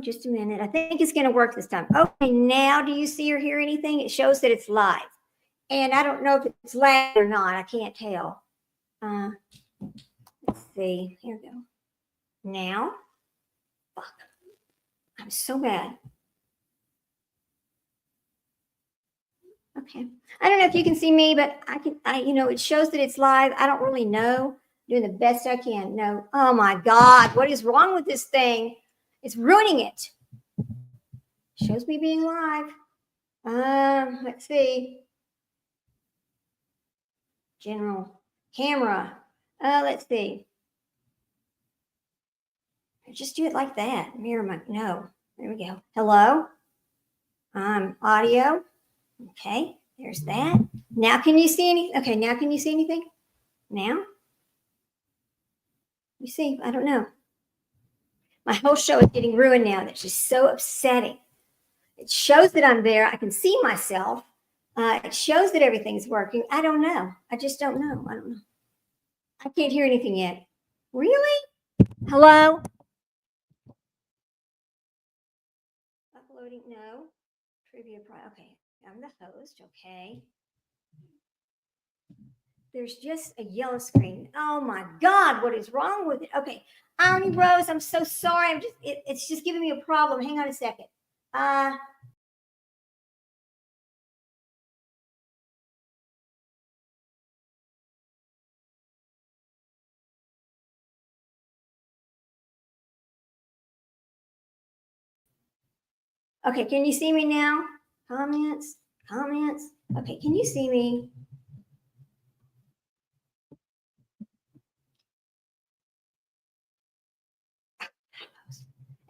just a minute. I think it's going to work this time. Okay, now do you see or hear anything? It shows that it's live. And I don't know if it's loud or not. I can't tell. Let's see. Here we go. Now. Fuck. I'm so bad. Okay. I don't know if you can see me, but it shows that it's live. I don't really know. Doing the best I can. No. Oh my God. What is wrong with this thing? It's ruining it. Shows me being live. Let's see. General camera. Let's see. Just do it like that. Mirror mic. No. There we go. Hello. Audio. Okay. There's that. Now can you see anything? Okay. Now can you see anything? Now? You see? I don't know. My whole show is getting ruined now. That's just so upsetting. It shows that I'm there. I can see myself. It shows that everything's working. I don't know. I just don't know. I don't know. I can't hear anything yet. Really? Hello? Uploading? No. Trivia. Okay. I'm the host. Okay. There's just a yellow screen. Oh my God. What is wrong with it? Okay. Irony Rose, I'm so sorry. It's just giving me a problem. Hang on a second. Okay, can you see me now? Comments? Okay, can you see me?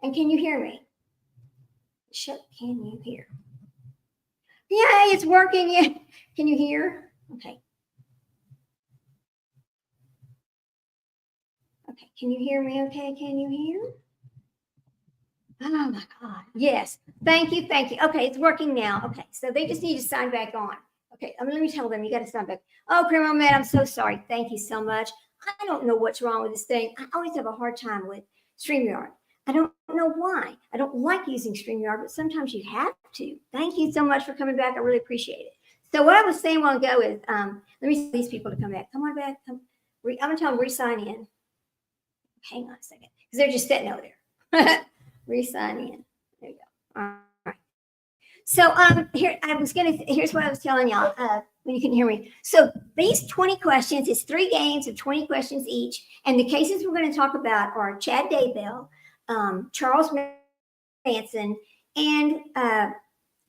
And can you hear me? Can you hear? Yay, it's working. Yeah. Can you hear? Okay. Okay, can you hear me okay? Can you hear? Oh my God. Yes. Thank you. Okay, it's working now. Okay, so they just need to sign back on. Okay, let me tell them you got to sign back. Oh, Criminal Man, I'm so sorry. Thank you so much. I don't know what's wrong with this thing. I always have a hard time with StreamYard. I don't know why. I don't like using StreamYard, but sometimes you have to. Thank you so much for coming back. I really appreciate it. So what I was saying a while ago is, let me tell these people to come back. Come on back. I'm going to tell them re-sign in. Hang on a second, because they're just sitting over there. Re-sign in. There you go. All right. So here's what I was telling y'all when you can hear me. So these 20 questions is 3 games of 20 questions each. And the cases we're going to talk about are Chad Daybell, Charles Manson, and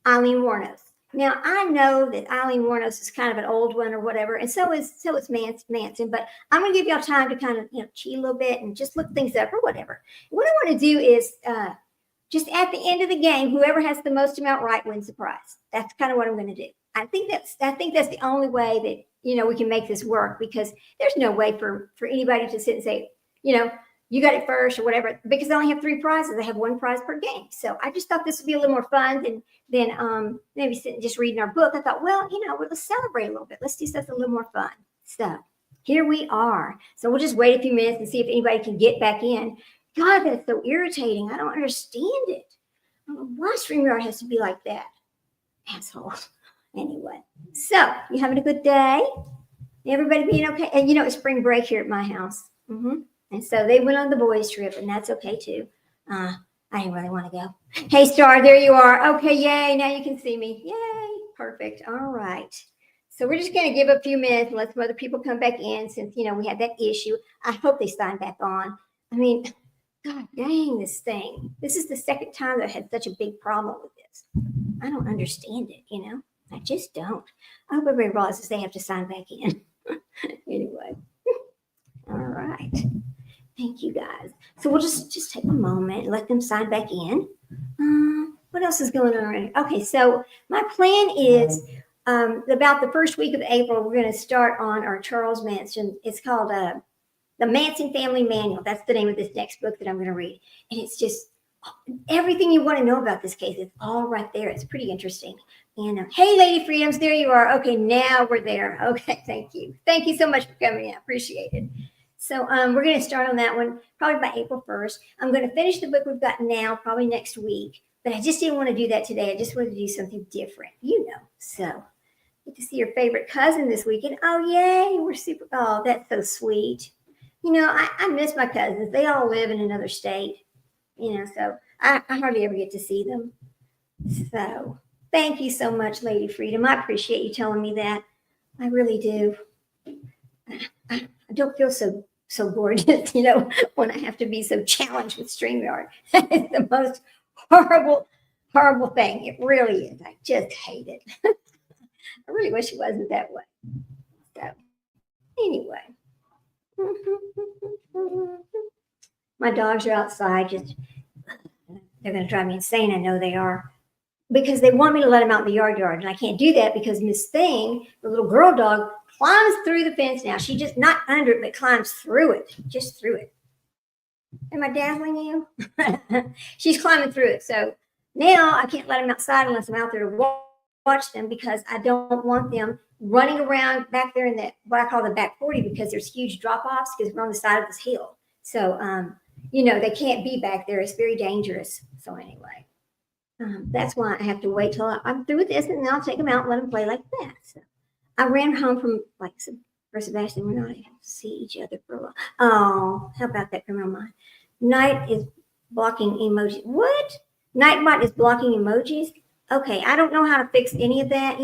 Aileen Wuornos. Now I know that Aileen Wuornos is kind of an old one or whatever, and so is Manson. But I'm going to give y'all time to kind of cheat a little bit and just look things up or whatever. What I want to do is just at the end of the game, whoever has the most amount right wins the prize. That's kind of what I'm going to do. I think that's the only way that we can make this work, because there's no way for anybody to sit and say you got it first or whatever, because they only have 3 prizes. They have 1 prize per game. So I just thought this would be a little more fun than maybe sitting just reading our book. I thought, well, let's celebrate a little bit. Let's do something a little more fun. So here we are. So we'll just wait a few minutes and see if anybody can get back in. God, that's so irritating. I don't understand it. I don't know why StreamYard has to be like that. Asshole. Anyway, so you having a good day? Everybody being okay? And it's spring break here at my house. And so they went on the boys' trip, and that's okay too. I didn't really want to go. Hey, Star, there you are. Okay, yay. Now you can see me. Yay. Perfect. All right. So we're just going to give a few minutes and let some other people come back in since, we had that issue. I hope they sign back on. I mean, God dang this thing. This is the second time that I had such a big problem with this. I don't understand it, I just don't. I hope everybody realizes they have to sign back in. Anyway. All right. Thank you, guys. So we'll just take a moment and let them sign back in. What else is going on already? Okay, so my plan is about the first week of April, we're going to start on our Charles Manson. It's called The Manson Family Manual. That's the name of this next book that I'm going to read. And it's just everything you want to know about this case. It's all right there. It's pretty interesting. And hey, Lady Freedoms, there you are. Okay, now we're there. Okay, thank you. Thank you so much for coming in. I appreciate it. So we're going to start on that one probably by April 1st. I'm going to finish the book we've got now probably next week, but I just didn't want to do that today. I just wanted to do something different, So get to see your favorite cousin this weekend. Oh, yay. We're super. Oh, that's so sweet. I miss my cousins. They all live in another state, so I hardly ever get to see them. So thank you so much, Lady Freedom. I appreciate you telling me that. I really do. I don't feel so gorgeous, when I have to be so challenged with StreamYard. It's the most horrible thing. It really is. I just hate it. I really wish it wasn't that way. So anyway. My dogs are outside. They're going to drive me insane. I know they are. Because they want me to let them out in the yard. And I can't do that because Miss Thing, the little girl dog, climbs through the fence now. She just not under it, but climbs through it, just through it. Am I dazzling you? She's climbing through it. So now I can't let them outside unless I'm out there to watch them because I don't want them running around back there in what I call the back 40 because there's huge drop-offs because we're on the side of this hill. So, they can't be back there. It's very dangerous. So anyway, that's why I have to wait till I'm through with this and then I'll take them out and let them play like that. So I ran home from, for Sebastian, we're not able to see each other for a while. Oh, how about that criminal mind? Night is blocking emojis. What? Nightbot is blocking emojis? Okay, I don't know how to fix any of that,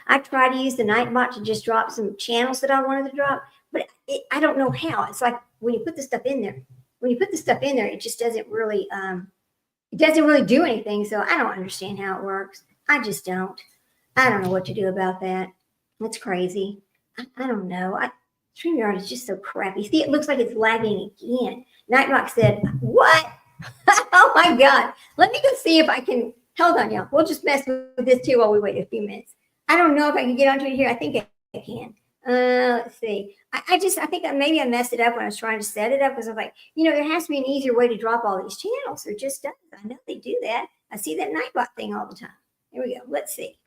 I tried to use the Nightbot to just drop some channels that I wanted to drop, but I don't know how. It's like when you put the stuff in there, it just doesn't really, do anything. So I don't understand how it works. I just don't. I don't know what to do about that. That's crazy. I don't know. StreamYard is just so crappy. See, it looks like it's lagging again. Nightbot said, what? Oh my God. Let me go see if I can. Hold on, y'all. We'll just mess with this too while we wait a few minutes. I don't know if I can get onto it here. I think I can. Let's see. I think maybe I messed it up when I was trying to set it up because I was like, there has to be an easier way to drop all these channels. There just does. I know they do that. I see that Nightbot thing all the time. Here we go. Let's see.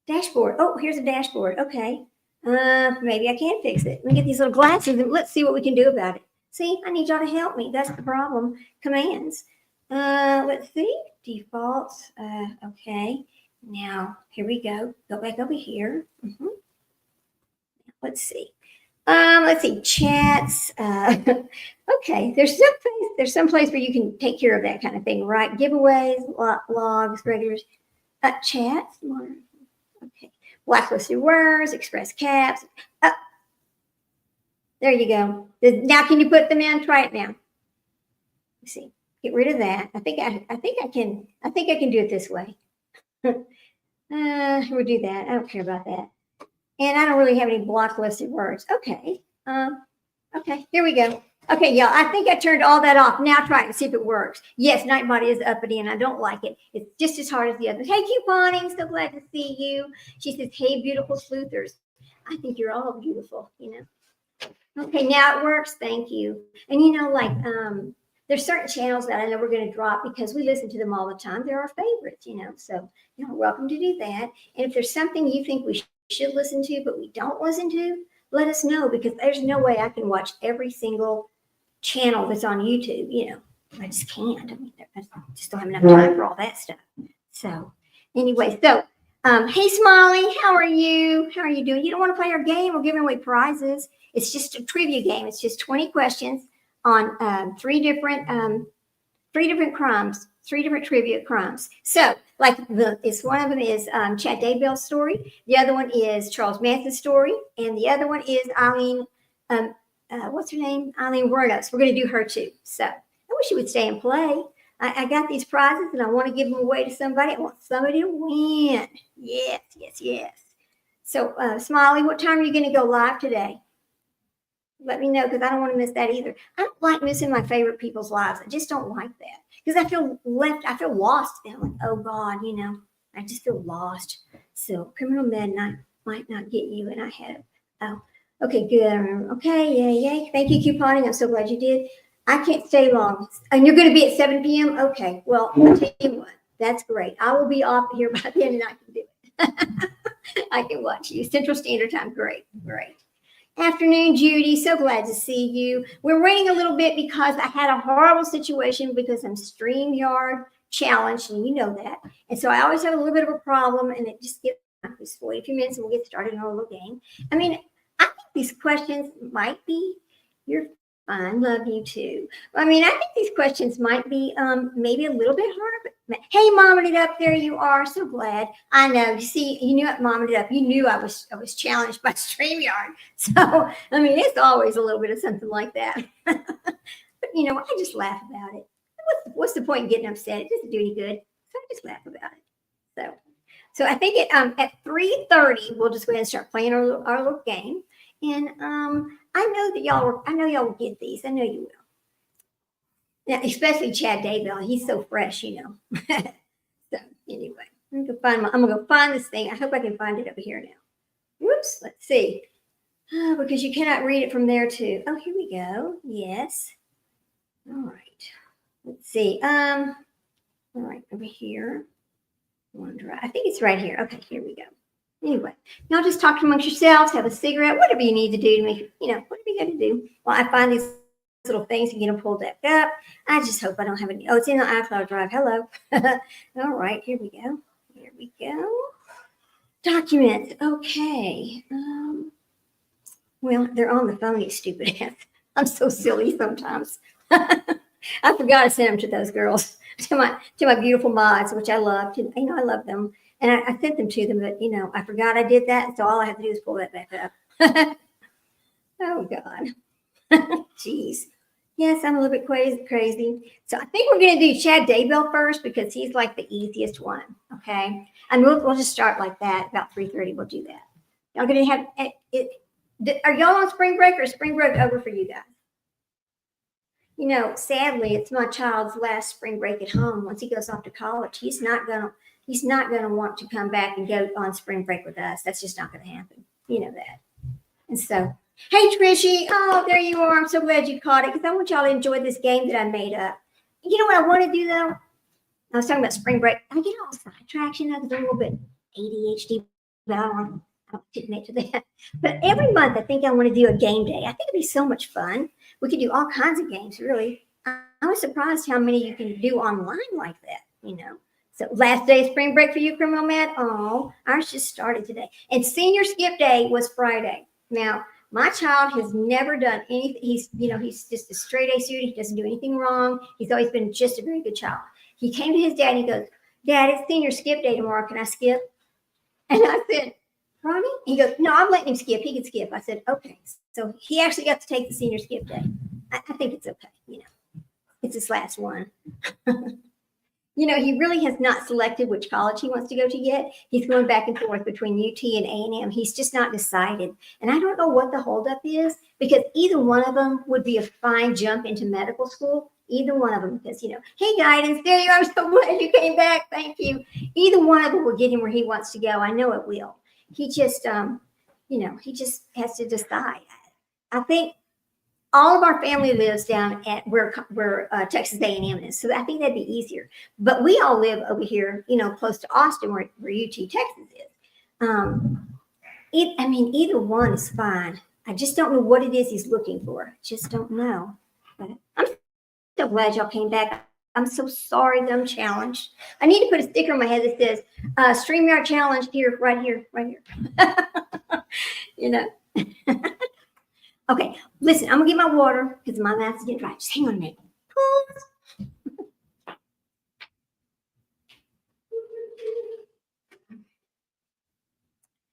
Dashboard. Oh, here's a dashboard. Okay. Maybe I can fix it. Let me get these little glasses and let's see what we can do about it. See, I need y'all to help me. That's the problem. Commands. Let's see. Defaults. Okay. Now, here we go. Go back over here. Let's see. Chats. Okay. There's some place where you can take care of that kind of thing, right? Giveaways, logs, regulars, chats. Okay. Blacklisted words, express caps. There you go. Now, can you put them in? Try it now. Let's see. Get rid of that. I think I can do it this way. We'll do that. I don't care about that. And I don't really have any block-listed words. Okay. Okay. Here we go. Okay, y'all. I think I turned all that off. Now try it and see if it works. Yes, Nightbot is uppity, and I don't like it. It's just as hard as the others. Hey, Couponing. So glad to see you. She says, hey, beautiful sleuthers. I think you're all beautiful, Okay, now it works. Thank you. And there's certain channels that I know we're going to drop because we listen to them all the time. They're our favorites, So you're welcome to do that. And if there's something you think we should listen to, but we don't listen to, let us know because there's no way I can watch every single channel that's on YouTube. I just can't. I just don't have enough time for all that stuff. So anyway, hey, Smiley, how are you? How are you doing? You don't want to play our game? We're giving away prizes. It's just a trivia game. It's just 20 questions on three different crimes, 3 different trivia crimes. So, it's one of them is Chad Daybell's story. The other one is Charles Manson's story, and the other one is Eileen. What's her name? Eileen Wernos. We're going to do her too. So, I wish you would stay and play. I got these prizes, and I want to give them away to somebody. I want somebody to win. Yes, yes, yes. So, Smiley, what time are you going to go live today? Let me know because I don't want to miss that either. I don't like missing my favorite people's lives. I just don't like that because I feel lost. And I'm like, oh God, I just feel lost. So Criminal Midnight might not get you, and I had. Oh, okay, good. Okay, yay. Thank you, Couponing. I'm so glad you did. I can't stay long, and you're going to be at 7 p.m. Okay, well, I'll tell you what. That's great. I will be off here by then, and I can do it. I can watch you Central Standard Time. Great. Afternoon, Judy. So glad to see you. We're waiting a little bit because I had a horrible situation because I'm StreamYard challenged, and you know that. And so I always have a little bit of a problem, and it just gets just wait a few minutes and we'll get started on our little game. I mean, I think these questions might be, you're fine, love you too. I mean, I think these questions might be maybe a little bit hard, but hey, Mama It Up, there you are. So glad. I know. You see, you knew it, Mama It Up. You knew I was challenged by StreamYard. So I mean, it's always a little bit of something like that. But you know, I just laugh about it. What's the point in getting upset? It doesn't do any good. So I just laugh about it. So I think at 3:30 we'll just go ahead and start playing our little game. And I know y'all will get these. I know you will. Now, especially Chad Daybell. He's so fresh, you know. So anyway, I'm gonna go find this thing. I hope I can find it over here now. Whoops, let's see. Because you cannot read it from there too. Oh, here we go. Yes. All right. Let's see. All right, over here. I think it's right here. Okay, here we go. Anyway, y'all just talk amongst yourselves, have a cigarette, whatever you need to do to make, you know, whatever you got to do. Well, I find these little things and get them pulled back up. I just hope I don't have any. Oh, it's in the iCloud drive. Hello. All right, here we go. Here we go. Documents. Okay. Well, they're on the phone, you stupid ass. I'm so silly sometimes. I forgot to send them to those girls, to my beautiful mods, which I loved. You know, I love them. And I sent them to them, but, you know, I forgot I did that. So all I have to do is pull that back up. Oh, God. Jeez. Yes, I'm a little bit crazy. So I think we're going to do Chad Daybell first because he's like the easiest one. Okay. And we'll just start like that. About 3:30, we'll do that. Y'all going to have it. Are y'all on spring break or is spring break over for you guys? You know, sadly, it's my child's last spring break at home. Once he goes off to college, he's not gonna want to come back and go on spring break with us. That's just not gonna happen. You know that. And so, hey Trishy, oh, there you are. I'm so glad you caught it because I want y'all to enjoy this game that I made up. You know what I want to do though? I was talking about spring break. I get all sidetracked, you know, because I'm a little bit ADHD, but I don't admit to that. But every month, I think I want to do a game day. I think it'd be so much fun. We could do all kinds of games, really. I was surprised how many you can do online like that, you know. So last day of spring break for you, Criminal Mad? Oh, ours just started today. And senior skip day was Friday. Now, my child has never done anything. He's just a straight A student. He doesn't do anything wrong. He's always been just a very good child. He came to his dad and he goes, Dad, it's senior skip day tomorrow. Can I skip? And I said, Ronnie? He goes, no, I'm letting him skip. He can skip. I said, okay. So he actually got to take the senior skip day. I think it's okay. You know, it's his last one. You know, he really has not selected which college he wants to go to yet. He's going back and forth between UT and A&M. He's just not decided. And I don't know what the holdup is because either one of them would be a fine jump into medical school. Either one of them, because, you know, hey, guidance, there you are. I'm so glad you came back. Thank you. Either one of them will get him where he wants to go. I know it will. He just, you know, he just has to decide. I think all of our family lives down at where Texas A&M is, so I think that'd be easier. But we all live over here, you know, close to Austin, where UT Texas is. I mean, either one is fine. I just don't know what it is he's looking for. I just don't know. But I'm so glad y'all came back. I'm so sorry that I'm challenged. I need to put a sticker on my head that says StreamYard challenged here, right here, right here. You know. Okay, listen, I'm gonna get my water because my mouth is getting dry. Just hang on a minute.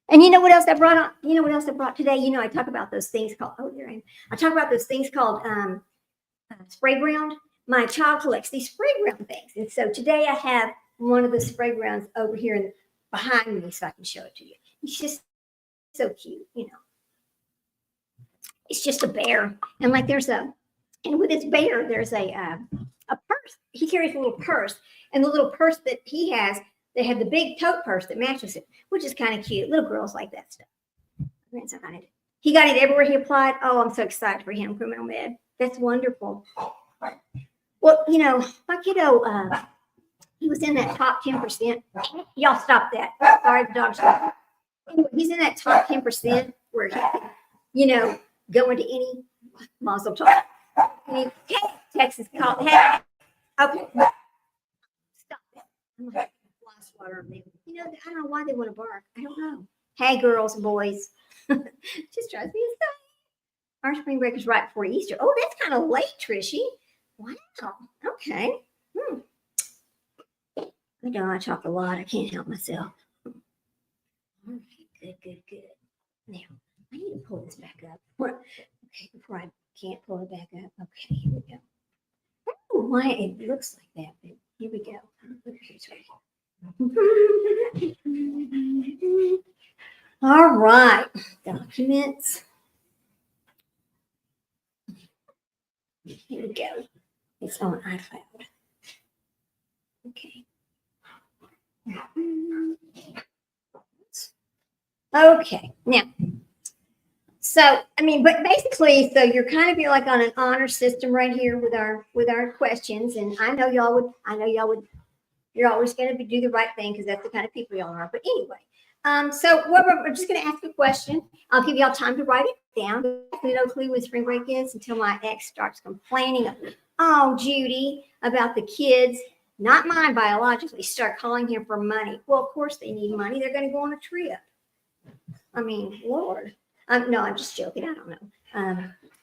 And you know what else I brought on? You know what else I brought today? You know, I talk about those things called, oh, there I am. I talk about those things called spray ground. My child collects these spray ground things. And so today I have one of the spray grounds over here behind me so I can show it to you. It's just so cute, you know. It's just a bear. And like and with this bear, there's a purse. He carries a little purse. And the little purse that he has, they have the big tote purse that matches it, which is kind of cute. Little girls like that stuff. He got it everywhere he applied. Oh, I'm so excited for him, Criminal Med. That's wonderful. Well, you know, my kiddo, he was in that top 10%. Y'all stop that. Sorry, the dog stopped. Anyway, he's in that top 10% where go into any Mazel Tov. Any Texas call. Hey, okay. Stop it. I'm gonna have fly swatter them. I don't know why they want to bark. I don't know. Hey, girls and boys. Just drives me insane. Our spring break is right before Easter. Oh, that's kind of late, Trishy. Wow. Okay. I know I talk a lot. I can't help myself. All right. Good. Now, I need to pull this back up. Okay, before I can't pull it back up. Okay, here we go. I don't know why it looks like that, but here we go. All right. Documents. Here we go. It's on iCloud. Okay. Okay. Now, but basically, so you're kind of like on an honor system right here with our questions, and I know y'all would. You're always going to do the right thing because that's the kind of people y'all are. But anyway, so we're just going to ask a question. I'll give y'all time to write it down. No clue when spring break is until my ex starts complaining. Oh, Judy, about the kids, not mine biologically, start calling him for money. Well, of course they need money. They're going to go on a trip. I mean, Lord. No, I'm just joking. I don't know.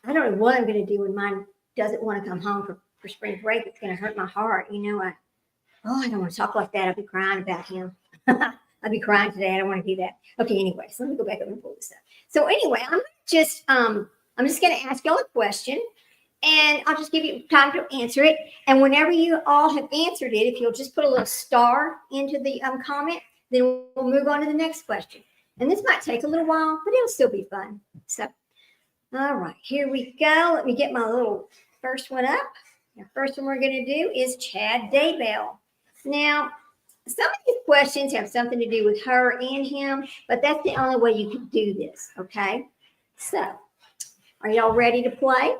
I don't know what I'm going to do when mine doesn't want to come home for spring break. It's going to hurt my heart. I don't want to talk like that. I'll be crying about him. I'll be crying today. I don't want to do that. Okay, anyway, so let me go back up and pull this up. So anyway, I'm just going to ask y'all a question, and I'll just give you time to answer it. And whenever you all have answered it, if you'll just put a little star into the comment, then we'll move on to the next question. And this might take a little while, but it'll still be fun. So, all right, here we go. Let me get my little first one up. The first one we're going to do is Chad Daybell. Now, some of these questions have something to do with her and him, but that's the only way you can do this, okay? So, are y'all ready to play?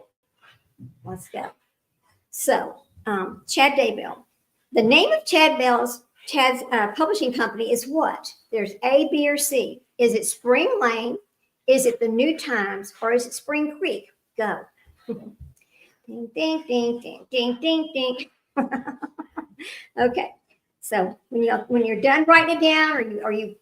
Let's go. So, Chad Daybell. The name of Chad's publishing company is what? There's A, B, or C. Is it Spring Lane? Is it the New Times? Or is it Spring Creek? Go. Ding, ding, ding, ding, ding, ding, ding. Okay. So when you're done writing it down, or you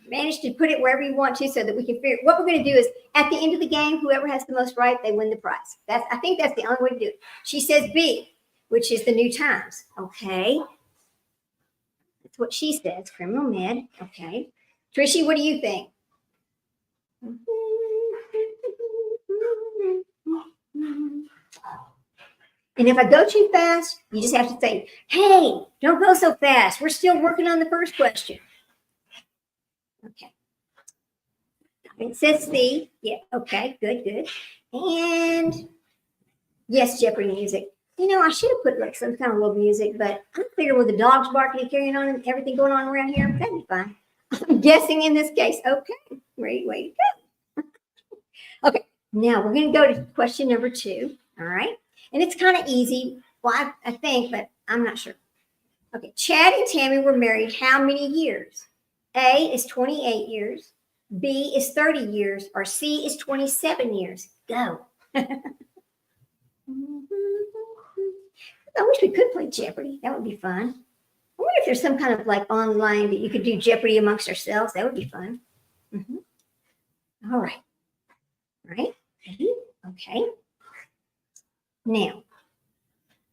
manage to put it wherever you want to, so that we can figure what we're going to do is at the end of the game, whoever has the most right, they win the prize. I think that's the only way to do it. She says B, which is the New Times. Okay. That's what she says. Criminal Med. Okay. Trishy, what do you think? And if I go too fast, you just have to say, hey, don't go so fast. We're still working on the first question. Okay. It says C. Yeah, okay, good. And yes, Jeopardy music. I should have put like some kind of little music, but I figured with the dogs barking and carrying on and everything going on around here, that'd be fine. I'm guessing in this case. Okay, great way to go. Okay, now we're going to go to question number 2. All right. And it's kind of easy. Well, I think, but I'm not sure. Okay. Chad and Tammy were married how many years? A is 28 years. B is 30 years. Or C is 27 years. Go. I wish we could play Jeopardy. That would be fun. I wonder if there's some kind of like online that you could do Jeopardy amongst ourselves. That would be fun. All right. Right? Okay. Now,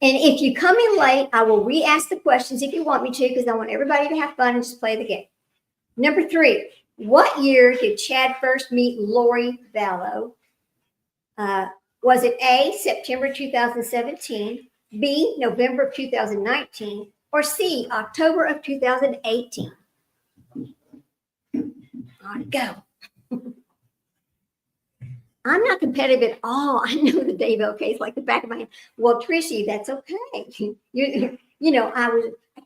and if you come in late, I will re-ask the questions if you want me to, because I want everybody to have fun and just play the game. Number 3, what year did Chad first meet Lori Vallow? Was it A, September 2017, B, November of 2019, or C, October of 2018? On go. I'm not competitive at all. I know the Daybell case like the back of my hand. Well, Trishy, that's okay. I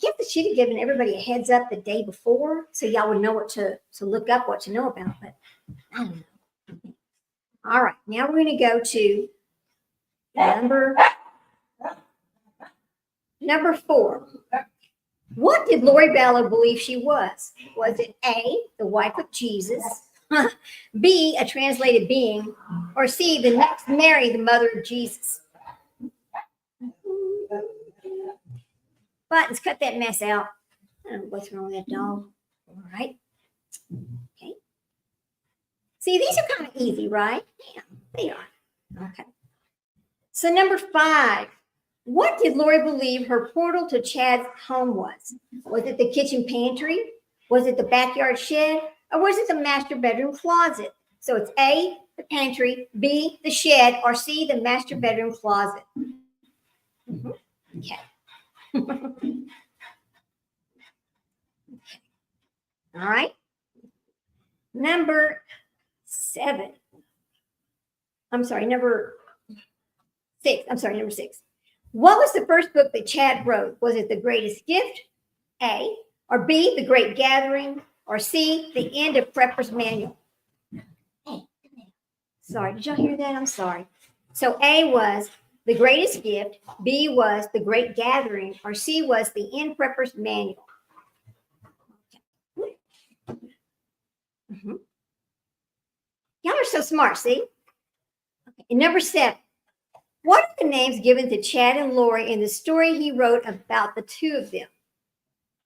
guess I should have given everybody a heads up the day before so y'all would know what to look up, what to know about, but I don't know. All right, now we're going to go to number 4. What did Lori Vallow believe she was? Was it A, the wife of Jesus, B, a translated being, or C, the next Mary, the mother of Jesus. Buttons, cut that mess out. I don't know what's wrong with that dog. All right. Okay. See, these are kind of easy, right? Yeah, they are. Okay. So number 5, what did Lori believe her portal to Chad's home was? Was it the kitchen pantry? Was it the backyard shed? Or was it the master bedroom closet? So it's A, the pantry, B, the shed, or C, the master bedroom closet. Okay. All right. Number 7. Number 6. Number 6. What was the first book that Chad wrote? Was it The Greatest Gift, A, or B, The Great Gathering, or C, The End of Prepper's Manual? Sorry, did y'all hear that? I'm sorry. So A was The Greatest Gift, B was The Great Gathering, or C was The End Prepper's Manual. Mm-hmm. Y'all are so smart, see? Okay. And number 7. What are the names given to Chad and Lori in the story he wrote about the two of them?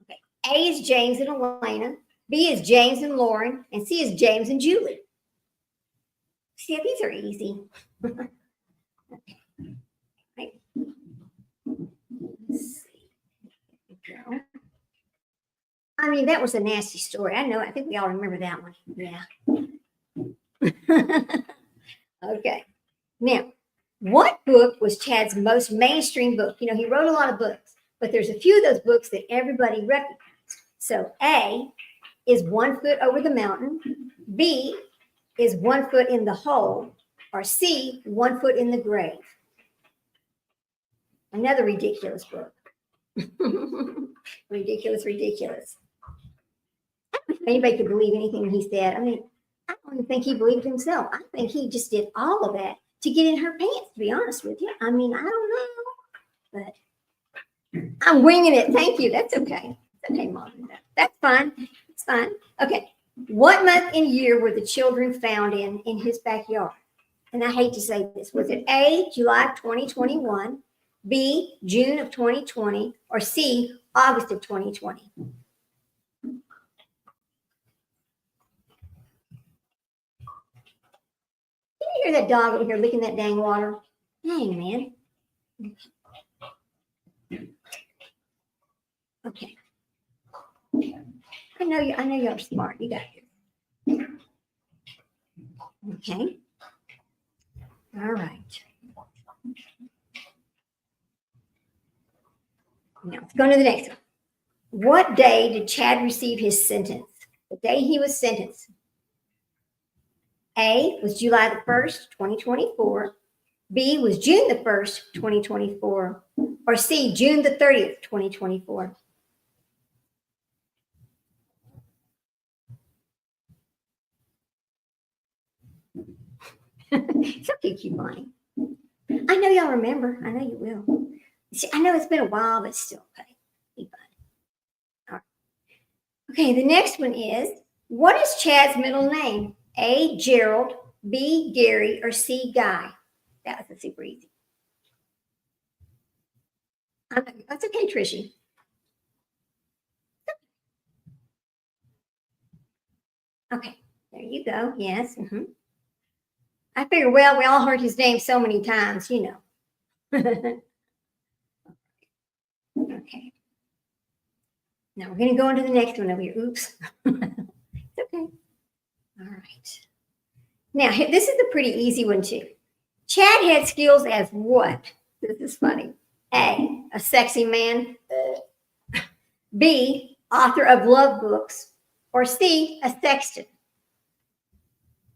Okay. A is James and Elena, B is James and Lauren, and C is James and Julie. See, these are easy. Okay. Right. Let's see. Here we go. I mean, that was a nasty story. I know. I think we all remember that one. Yeah. Okay. Now, what book was Chad's most mainstream book? You know, he wrote a lot of books, but there's a few of those books that everybody recognizes. So A is One Foot Over the Mountain, B is One Foot in the Hole, or C, One Foot in the Grave. Another ridiculous book. Ridiculous. I don't think anybody could believe anything he said. I mean, I don't even think he believed himself. I think he just did all of that to get in her pants, to be honest with you. I mean, I don't know, but I'm winging it. Thank you. That's okay. It's okay, Mom. That's fine. It's fine. Okay. What month and year were the children found in his backyard? And I hate to say this. Was it A, July of 2021, B, June of 2020, or C, August of 2020? Can you hear that dog over here licking that dang water? Dang, man. Okay. I know you're smart. You got it. Okay. All right. Now let's go to the next one. What day did Chad receive his sentence? The day he was sentenced. A was July the 1st, 2024. B was June the 1st, 2024. Or C, June the 30th, 2024. It's okay, cute Bonnie. I know y'all remember. I know you will. See, I know it's been a while, but still, okay. Be fun. All right. Okay, the next one is, what is Chad's middle name? A, Gerald, B, Gary, or C, Guy? That was super easy. That's okay, Trishy. Okay, there you go. Yes. Mm-hmm. I figure, well, we all heard his name so many times, you know. Okay. Now we're going to go on to the next one over here. Oops. It's okay. All right. Now, this is a pretty easy one, too. Chad had skills as what? This is funny. A sexy man. B, author of love books. Or C, a sexton.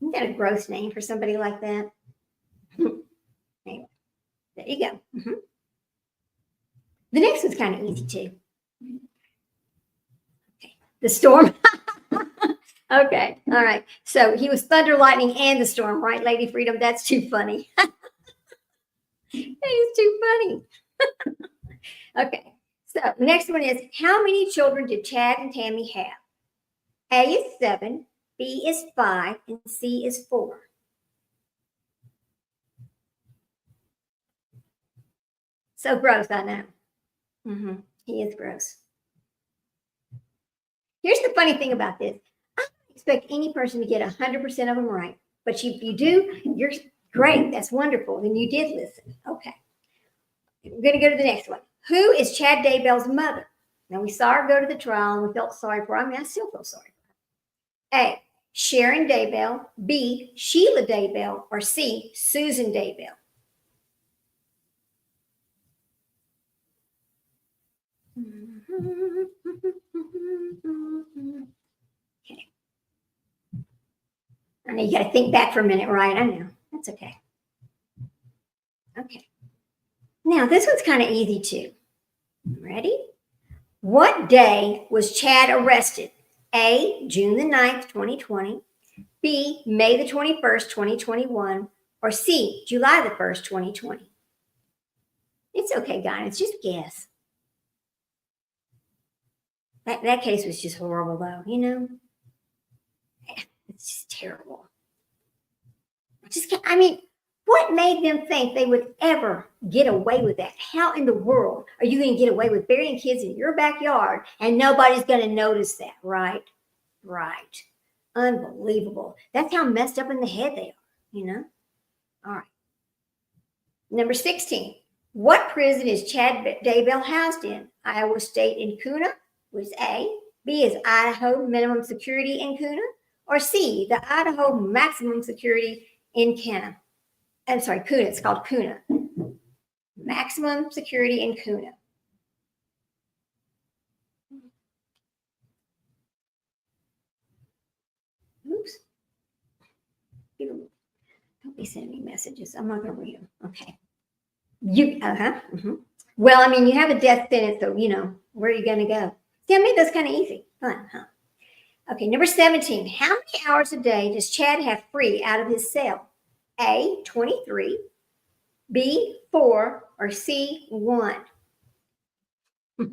Isn't that a gross name for somebody like that? Anyway, there you go. Mm-hmm. The next one's kind of easy, too. Okay. The storm. Okay. All right. So he was thunder, lightning, and the storm, right, Lady Freedom? That's too funny. That is too funny. Okay. So next one is, how many children did Chad and Tammy have? A is 7, B B is 5, and C is 4. So gross, I know. He is gross. Here's the funny thing about this. I don't expect any person to get 100% of them right. But if you do, you're great. That's wonderful. Then you did listen. Okay. We're going to go to the next one. Who is Chad Daybell's mother? Now, we saw her go to the trial and we felt sorry for her. I mean, I still feel sorry for her. A, Sharon Daybell. B, Sheila Daybell. Or C, Susan Daybell. Okay. I know you got to think back for a minute, right? I know. That's okay. Okay. Now, this one's kind of easy too. Ready? What day was Chad arrested? A, June the 9th, 2020. B, May the 21st, 2021. Or C, July the 1st, 2020. It's okay, guys. Just guess. That case was just horrible, though, you know? It's just terrible. I mean, what made them think they would ever get away with that? How in the world are you going to get away with burying kids in your backyard and nobody's going to notice that, right? Right. Unbelievable. That's how messed up in the head they are, you know? All right. Number 16. What prison is Chad Daybell housed in? Iowa State in Kuna was A. B is Idaho minimum security in Kuna. Or C, the Idaho maximum security in Kuna. I'm sorry, Kuna. It's called Kuna. Maximum security in Kuna. Oops. Don't be sending me messages. I'm not going to read them. Okay. Well, I mean, you have a death sentence, so, you know, where are you going to go? See, I made those kind of easy. Fun, huh? Okay, number 17. How many hours a day does Chad have free out of his cell? A, 23. B, 4. Or C, 1. You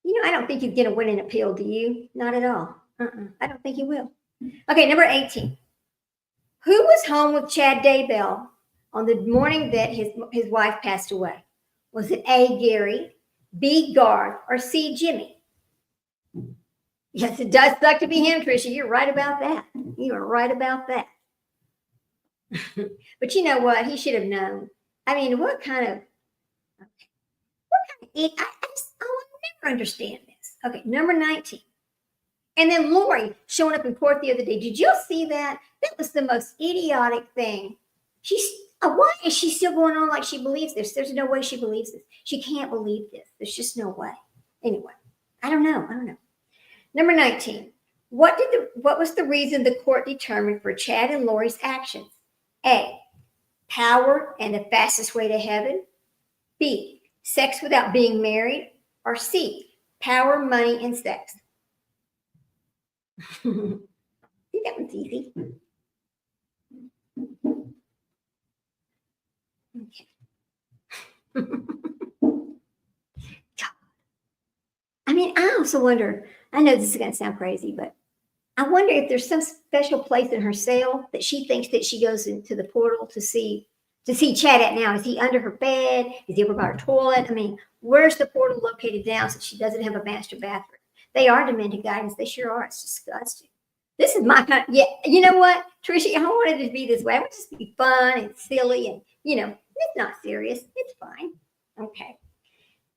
know, I don't think you're going to win an appeal, do you? Not at all. I don't think you will. Okay, number 18. Who was home with Chad Daybell on the morning that his wife passed away? Was it A, Gary, B, Garth, or C, Jimmy? Yes, it does suck to be him, Tricia. You're right about that. You are right about that. But you know what? He should have known. I mean, what kind of I will never understand this. Okay, number 19. And then Lori showing up in court the other day. Did you see that? That was the most idiotic thing. Why is she still going on like she believes this? There's no way she believes this. She can't believe this. There's just no way. Anyway, I don't know. Number 19. What was the reason the court determined for Chad and Lori's actions? A, power and the fastest way to heaven. B, sex without being married. Or C, power, money, and sex. See, that one's easy. Okay. I mean, I also wonder, I know this is going to sound crazy, but I wonder if there's some special place in her cell that she thinks that she goes into the portal to see Chad at now. Is he under her bed? Is he over by her toilet? I mean, where's the portal located now since she doesn't have a master bathroom? They are demented guidance. They sure are. It's disgusting. This is my kind of, yeah, you know what, Tricia, I wanted it to be this way. I want it to be fun and silly and, you know, it's not serious. It's fine. Okay.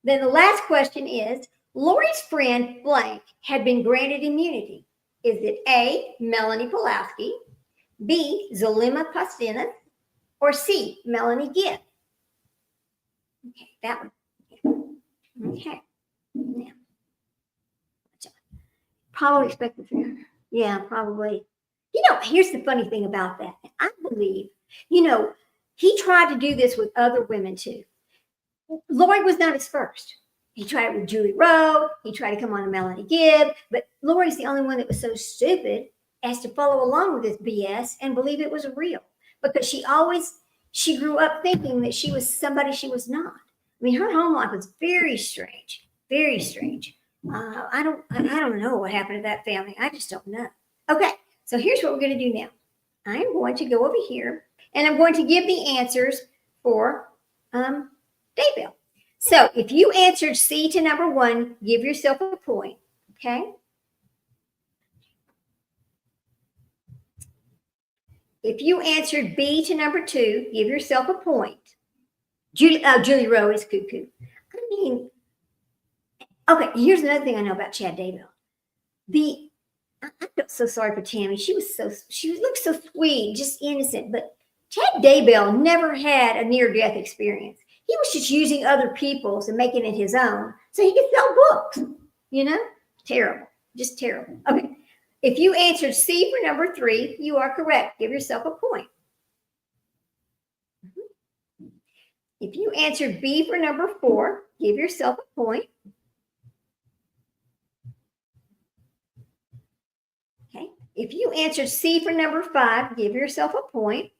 Then the last question is, Lori's friend blank had been granted immunity. Is it A, Melanie Pulowski, B, Zulema Pastinas, or C, Melanie Gibb? Okay, that one. Okay. Now, probably expect this. Yeah, probably. You know, here's the funny thing about that. I believe, you know, he tried to do this with other women too. Lori was not his first. He tried it with Julie Rowe. He tried to come on to Melanie Gibb. But Lori's the only one that was so stupid as to follow along with this BS and believe it was real. Because she grew up thinking that she was somebody she was not. I mean, her home life was very strange, very strange. I don't know what happened to that family. I just don't know. Okay, so here's what we're going to do now. I'm going to go over here and I'm going to give the answers for Daybell. So if you answered C to number 1, give yourself a point. Okay. If you answered B to number 2, give yourself a point. Julie Rowe is cuckoo. I mean, okay, here's another thing I know about Chad Daybell. I feel so sorry for Tammy. She looked so sweet, just innocent. But Chad Daybell never had a near-death experience. He was just using other people's and making it his own so he could sell books. You know, terrible, just terrible. Okay, if you answered C for number 3, you are correct. Give yourself a point. If you answered B for number 4, give yourself a point. Okay. If you answered C for number 5, give yourself a point.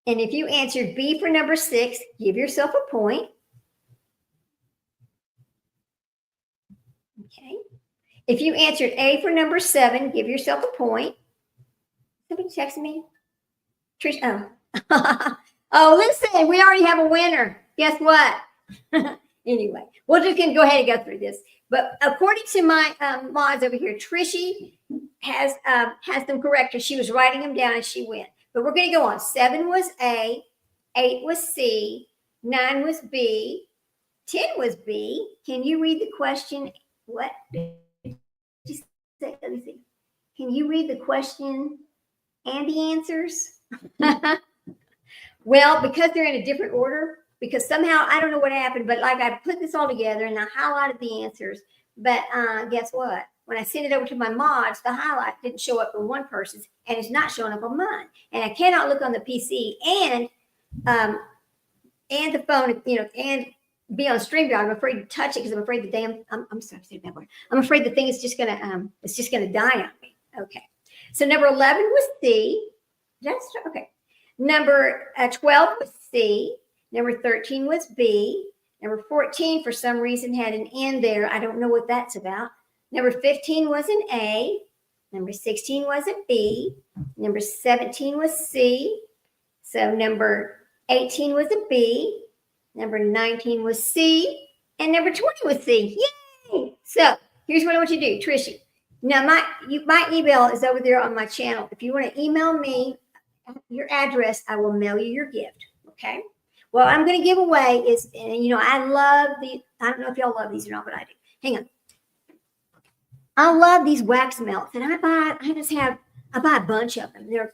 And if you answered B for number 6, give yourself a point. Okay. If you answered A for number 7, give yourself a point. Somebody texted me. Trish, oh. Oh, listen, we already have a winner. Guess what? Anyway, we're just going to go ahead and go through this. But according to my mods over here, Trishy has them corrected. She was writing them down as she went. But we're going to go on. 7 was A, 8 was C, 9 was B, 10 was B. Can you read the question? What did you say? Let me see. Can you read the question and the answers? Well, because they're in a different order, because somehow, I don't know what happened, but like I put this all together and I highlighted the answers. But guess what? When I sent it over to my mods, the highlight didn't show up on one person's and it's not showing up on mine. And I cannot look on the PC and the phone, you know, and be on StreamYard. I'm afraid to touch it because I'm afraid the damn, I'm sorry, I said that word. I'm afraid the thing is just gonna, it's just gonna die on me. Okay. So number 11 was C. That's okay. Number 12 was C. Number 13 was B. Number 14, for some reason, had an N there. I don't know what that's about. Number 15 was an A. Number 16 was a B. Number 17 was C. So number 18 was a B. Number 19 was C. And number 20 was C. Yay! So here's what I want you to do, Trisha. Now, my email is over there on my channel. If you want to email me your address, I will mail you your gift. Okay. Well, I'm going to give away is, and you know, I love the, I don't know if y'all love these or not, but I do. Hang on. I love these wax melts, and I buy a bunch of them. They're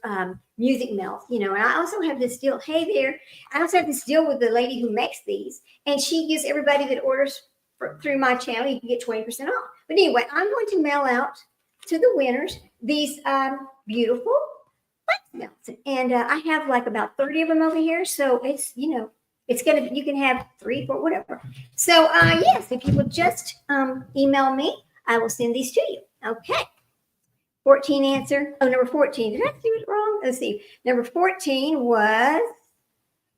music melts, you know, and I also have this deal. Hey there. I also have this deal with the lady who makes these, and she gives everybody that orders through my channel, you can get 20% off. But anyway, I'm going to mail out to the winners these beautiful wax melts. And I have like about 30 of them over here. So it's, you know, it's going to, you can have 3, 4, whatever. So yes, if you would just email me, I will send these to you. Okay. 14 answer. Oh, number 14. Did I do it wrong? Let's see. Number 14 was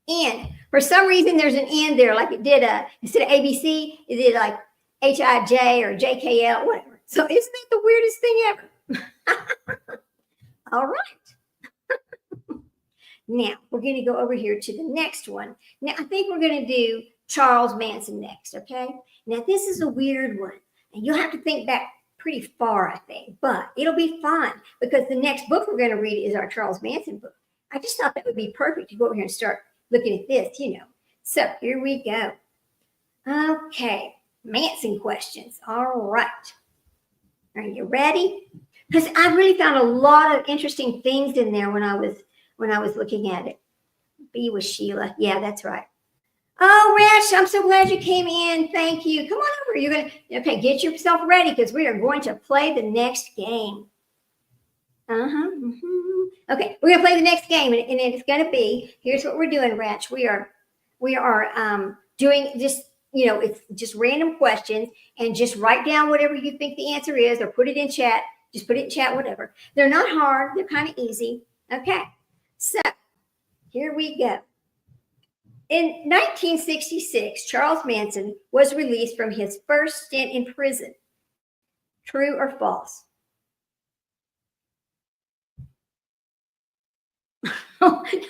N. For some reason, there's an N there, like it did instead of ABC, it did like HIJ or JKL, whatever. So isn't that the weirdest thing ever? All right. Now we're going to go over here to the next one. Now I think we're going to do Charles Manson next. Okay. Now this is a weird one, and you'll have to think back pretty far, I think, but it'll be fun because the next book we're going to read is our Charles Manson book. I just thought that would be perfect to go over here and start looking at this, you know. So here we go. Okay, Manson questions. All right. Are you ready? Because I really found a lot of interesting things in there when I was looking at it. B was Sheila. Yeah, that's right. Oh, Rash, I'm so glad you came in. Thank you. Come on over. You're gonna get yourself ready because we are going to play the next game. Okay, we're gonna play the next game, and it's gonna be, here's what we're doing, Ratch. We are doing just, you know, it's just random questions, and just write down whatever you think the answer is, or put it in chat. Just put it in chat, whatever. They're not hard. They're kind of easy. Okay, so Here we go. In 1966, Charles Manson was released from his first stint in prison. True or false?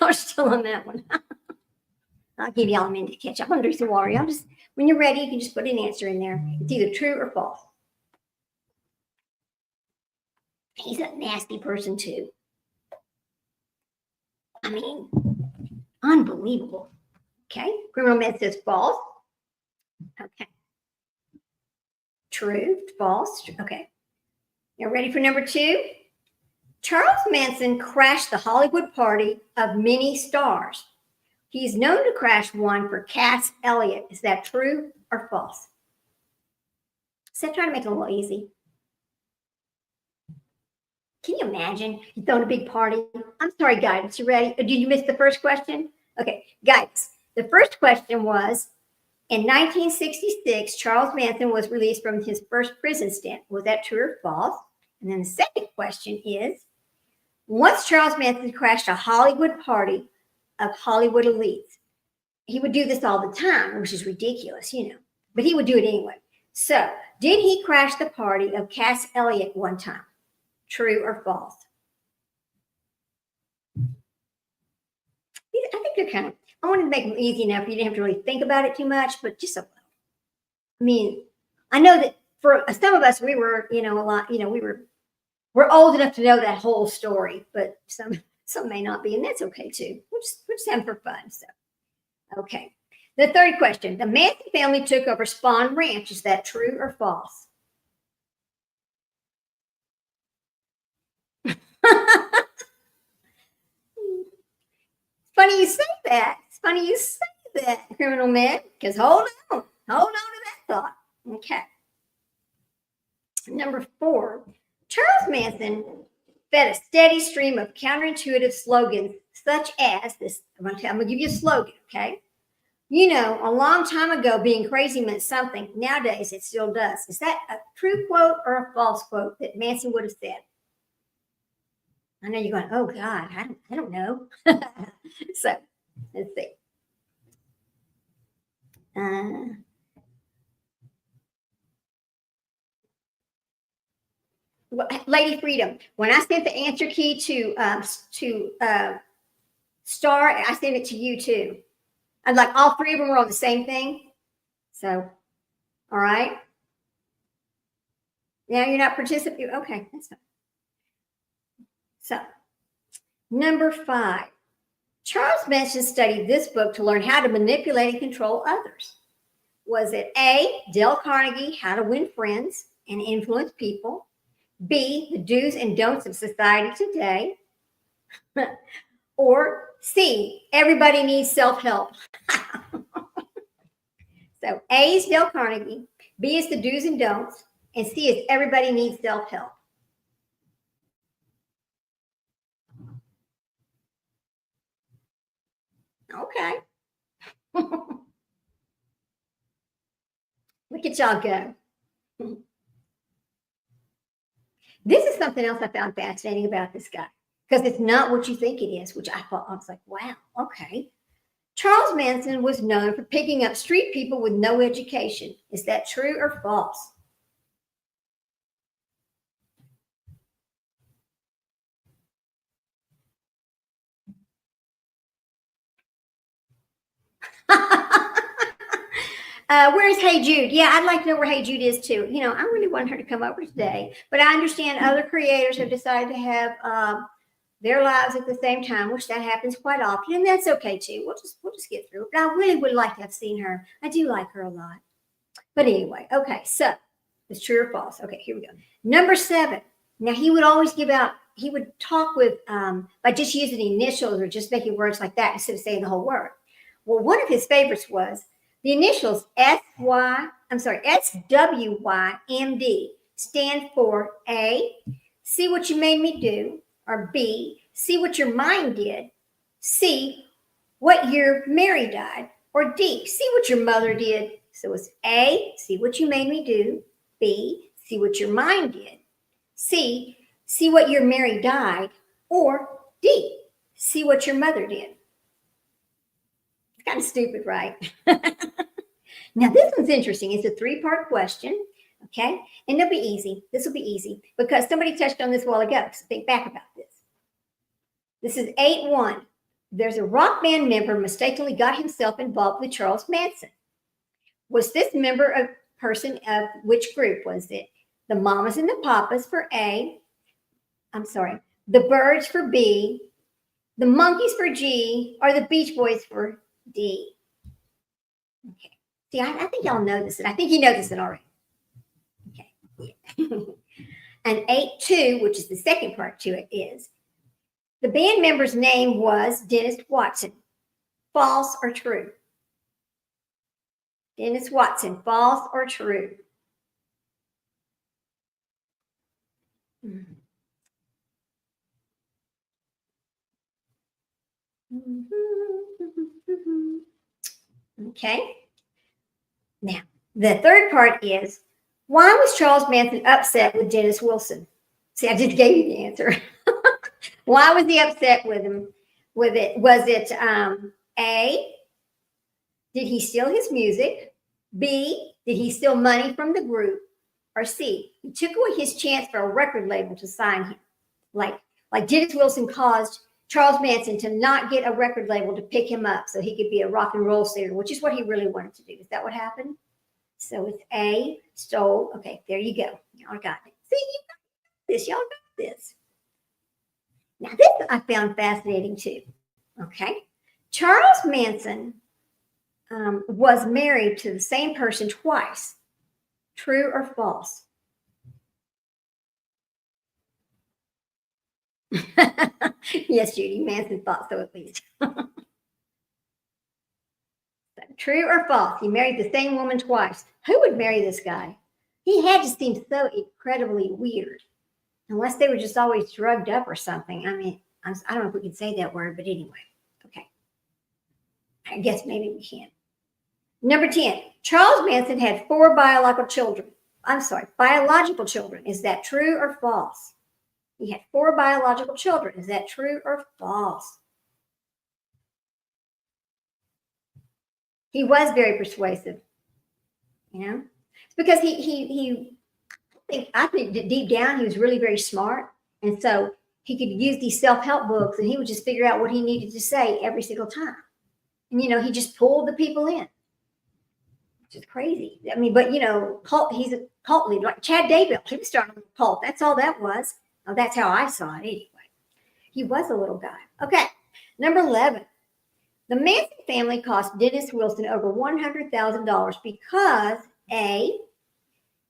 You're still on that one. I'll give y'all a minute to catch up. I'm gonna do some water. Y'all just, when you're ready, you can just put an answer in there. It's either true or false. He's a nasty person too. I mean, unbelievable. Okay, Criminal Minds says false. Okay. True, false. Okay. You're ready for number 2? Charles Manson crashed the Hollywood party of many stars. He's known to crash one for Cass Elliot. Is that true or false? So trying to make it a little easy. Can you imagine you throwing a big party? I'm sorry, guidance. You ready? Did you miss the first question? Okay, guidance. The first question was, in 1966, Charles Manson was released from his first prison stint. Was that true or false? And then the second question is, once Charles Manson crashed a Hollywood party of Hollywood elites, he would do this all the time, which is ridiculous, but he would do it anyway. So, did he crash the party of Cass Elliot one time? True or false? I think they're kind of, I wanted to make them easy enough you didn't have to really think about it too much, but just a little. I mean, I know that for some of us, we were, a lot, we're old enough to know that whole story, but some may not be, and that's okay too. We're just having for fun. So, okay. The third question: the Manson family took over Spahn Ranch. Is that true or false? Funny you say that. It's funny you say that, Criminal Man, because hold on to that thought. Okay. Number 4, Charles Manson fed a steady stream of counterintuitive slogans such as this. I'm going to give you a slogan, okay? A long time ago, being crazy meant something. Nowadays, it still does. Is that a true quote or a false quote that Manson would have said? I know you're going, oh, God, I don't know. So, let's see. Lady Freedom, when I sent the answer key to Star, I sent it to you too. And like all 3 of them were on the same thing. So, all right. Now you're not participating. Okay, that's fine. So, number 5. Charles Manson studied this book to learn how to manipulate and control others. Was it A, Dale Carnegie, How to Win Friends and Influence People? B, The Do's and Don'ts of Society Today? Or C, Everybody Needs Self-Help? So A is Dale Carnegie, B is The Do's and Don'ts, and C is Everybody Needs Self-Help. Okay. Look at y'all go. This is something else I found fascinating about this guy, because it's not what you think it is, which I was like, wow, okay. Charles Manson was known for picking up street people with no education. Is that true or false? Where's Hey Jude? Yeah, I'd like to know where Hey Jude is too. I really want her to come over today, but I understand other creators have decided to have their lives at the same time, which that happens quite often, and that's okay too. We'll just get through it. But I really would like to have seen her. I do like her a lot. But anyway, okay, so it's true or false. Okay, here we go. Number 7. Now he would always he would talk with by just using initials or just making words like that instead of saying the whole word. Well, one of his favorites was the initials SWYMD stand for A, see what you made me do, or B, see what your mind did, C, what year Mary died, or D, see what your mother did. So it's A, see what you made me do, B, see what your mind did, C, see what year Mary died, or D, see what your mother did. Kind of stupid, right? Now, this one's interesting. It's a three-part question, okay? And it'll be easy. This will be easy because somebody touched on this a while ago. So think back about this. This is 8-1. There's a rock band member mistakenly got himself involved with Charles Manson. Was this member a person of which group was it? The Mamas and the Papas for A. I'm sorry. The Byrds for B. The Monkees for G. Or the Beach Boys for D. Okay. See, I think y'all know this. I think you know this already. Okay. Yeah. And 8-2, which is the second part to it, is the band member's name was Dennis Watson. False or true? Dennis Watson, false or true? Okay. Now, the third part is, why was Charles Manson upset with Dennis Wilson? See, I just gave you the answer. Why was he upset with him? With it? Was it A, did he steal his music? B, did he steal money from the group? Or C, he took away his chance for a record label to sign him. Like Dennis Wilson caused Charles Manson to not get a record label to pick him up so he could be a rock and roll singer, which is what he really wanted to do. Is that what happened? So it's A, stole. Okay, there you go. Y'all got it. See, you got this. Y'all got this. Now, this I found fascinating too. Okay. Charles Manson was married to the same person twice. True or false? Yes, Judy. Manson thought so at least. True or false? He married the same woman twice. Who would marry this guy? He had to seem so incredibly weird. Unless they were just always drugged up or something. I mean, I don't know if we can say that word, but anyway. Okay. I guess maybe we can. Number 10. Charles Manson had 4 biological children. Biological children. Is that true or false? He had 4 biological children. Is that true or false? He was very persuasive. You know? It's because I think that deep down he was really very smart. And so he could use these self-help books and he would just figure out what he needed to say every single time. And, he just pulled the people in. Which is crazy. I mean, but, he's a cult leader. Like Chad Daybell, he was starting a cult. That's all that was. Oh, that's how I saw it anyway. He was a little guy. Okay. Number 11. The Manson family cost Dennis Wilson over $100,000 because A,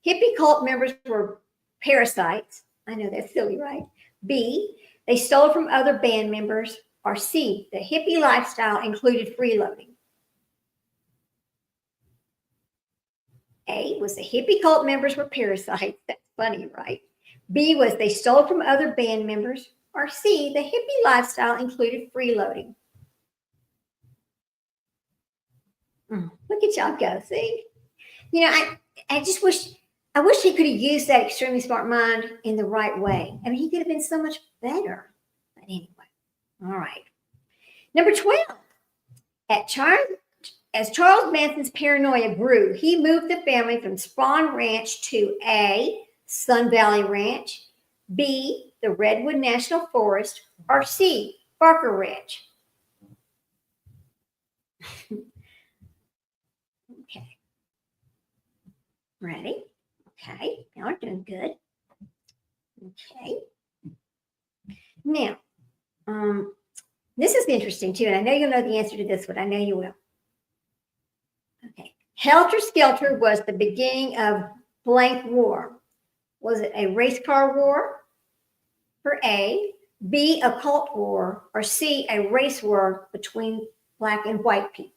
hippie cult members were parasites. I know that's silly, right? B, they stole from other band members. Or C, the hippie lifestyle included freeloading. A was the hippie cult members were parasites. That's funny, right? B was they stole from other band members. Or C, the hippie lifestyle included freeloading. Look at y'all go. See? I just wish he could have used that extremely smart mind in the right way. I mean, he could have been so much better. But anyway, all right. Number 12. As Charles Manson's paranoia grew, he moved the family from Spahn Ranch to A, Sun Valley Ranch, B, the Redwood National Forest, or C, Barker Ranch. Okay. Ready? Okay. Now we're doing good. Okay. Now, this is interesting too, and I know you'll know the answer to this one. I know you will. Okay. Helter Skelter was the beginning of blank war. Was it a race car war for A, B, a cult war, or C, a race war between black and white people?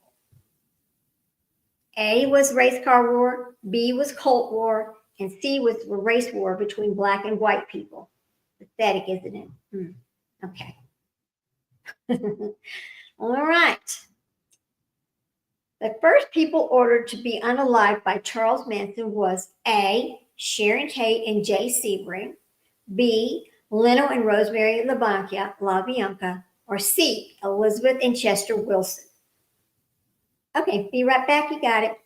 A was race car war, B was cult war, and C was a race war between black and white people. Pathetic, isn't it? Okay. All right. The first people ordered to be unalived by Charles Manson was A, Sharon Tate and Jay Sebring, B, Leno and Rosemary LaBianca, or C, Elizabeth and Chester Wilson. Okay, be right back. You got it.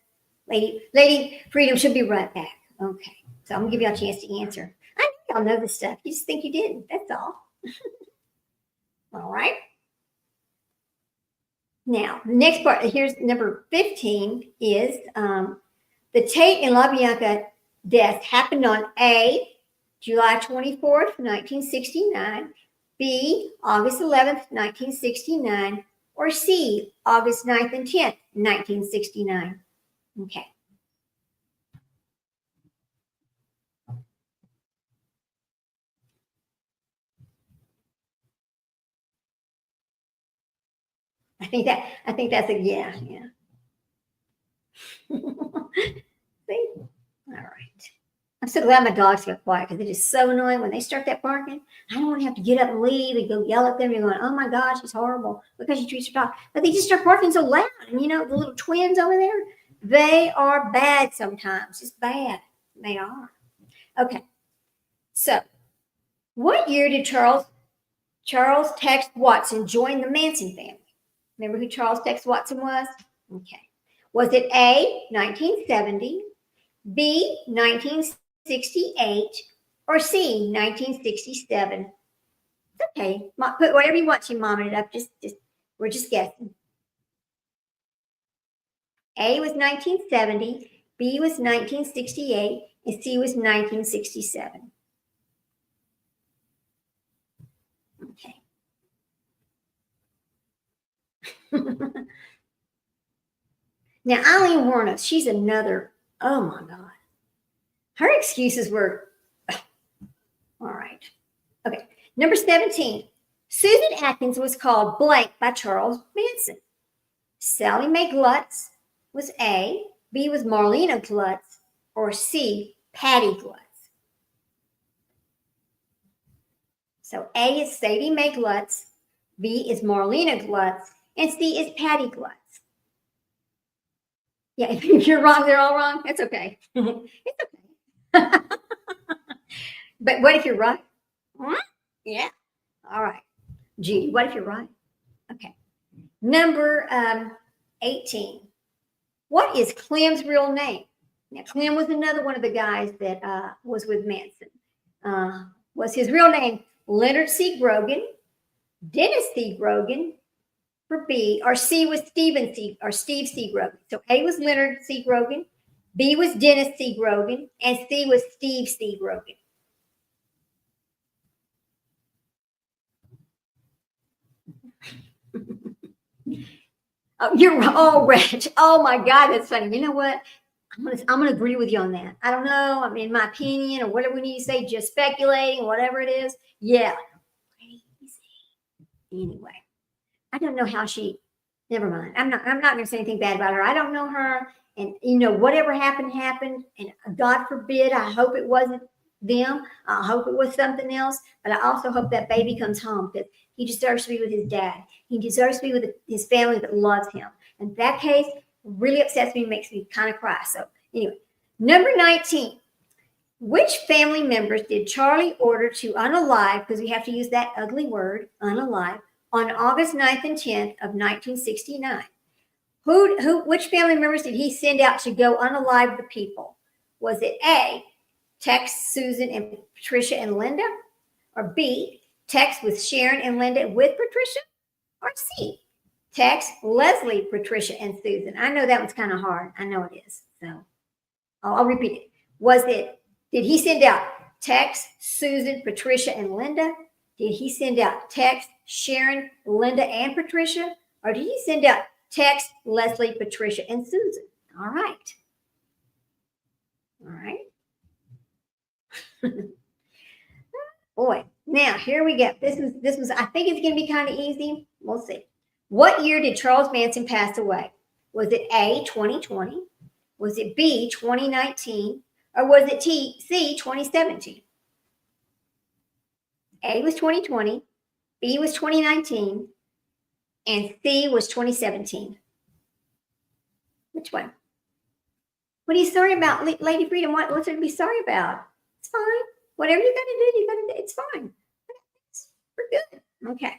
Lady Freedom should be right back. Okay, so I'm gonna give y'all a chance to answer. I know y'all know this stuff. You just think you didn't. That's all. All right. Now, the next part, here's number 15 is the Tate and LaBianca deaths happened on A, July 24th, 1969, B, August 11th, 1969, or C, August 9th and 10th, 1969. Okay. I think that's a yeah. See? All right. I'm so glad my dogs got quiet because it is so annoying when they start that barking. I don't want to have to get up and leave and go yell at them. You're going, oh my gosh, it's horrible because you treat your dog. But they just start barking so loud. And you know, the little twins over there, they are bad sometimes. It's bad. They are. Okay. So, what year did Charles Tex Watson join the Manson family? Remember who Charles Tex Watson was? Okay. Was it A, 1970, B, 1968, or C, 1967? It's okay. Put whatever you want to, mom it up. We're just guessing. A was 1970, B was 1968, and C was 1967. Okay. Now, Eileen Wuornos, she's another, oh my God. Her excuses were, all right. Okay. Number 17. Susan Atkins was called blank by Charles Manson. Sally Mae Glutz was A, B was Marlena Glutz, or C, Patty Glutz. So A is Sadie Mae Glutz, B is Marlena Glutz, and C is Patty Glutz. Yeah, if you're wrong, they're all wrong. It's okay. It's okay. But what if you're right? Yeah. All right. Judy, what if you're right? Okay. Number 18. What is Clem's real name? Now, Clem was another one of the guys that was with Manson. Was his real name Leonard C. Grogan, Dennis C. Grogan, for B, or C was Steve C. Grogan. So A was Leonard C. Grogan, B was Dennis C. Grogan, and C was Steve C. Grogan. Oh, you're Reg. Oh my God, that's funny. You know what? I'm gonna agree with you on that. I don't know. I mean, my opinion or whatever we need to say, just speculating, whatever it is. Yeah. Anyway, I don't know how she. Never mind. I'm not gonna say anything bad about her. I don't know her, and you know, whatever happened, and God forbid. I hope it wasn't them. I hope it was something else. But I also hope that baby comes home because he deserves to be with his dad. He deserves to be with his family that loves him. In that case, really upsets me, makes me kind of cry. So anyway, number 19. Which family members did Charlie order to unalive, because we have to use that ugly word, unalive, on August 9th and 10th of 1969? Which family members did he send out to go unalive the people? Was it A, Tex, Susan, and Patricia and Linda? Or B, Tex with Sharon and Linda with Patricia? Or C, Tex, Leslie, Patricia, and Susan? I know that one's kind of hard. I know it is. So I'll repeat it. Did he send out Tex, Susan, Patricia, and Linda? Did he send out Tex, Sharon, Linda, and Patricia? Or did he send out Tex, Leslie, Patricia, and Susan? All right. All right. Boy, now here we go. This was I think it's going to be kind of easy. We'll see. What year did Charles Manson pass away? Was it A, 2020? Was it B, 2019? Or was it C, 2017? A was 2020, B was 2019, and C was 2017. Which one? What are you sorry about, Lady Freedom? What's there to be sorry about? It's fine. Whatever you got to do, you got to do. It's fine. We're good. Okay.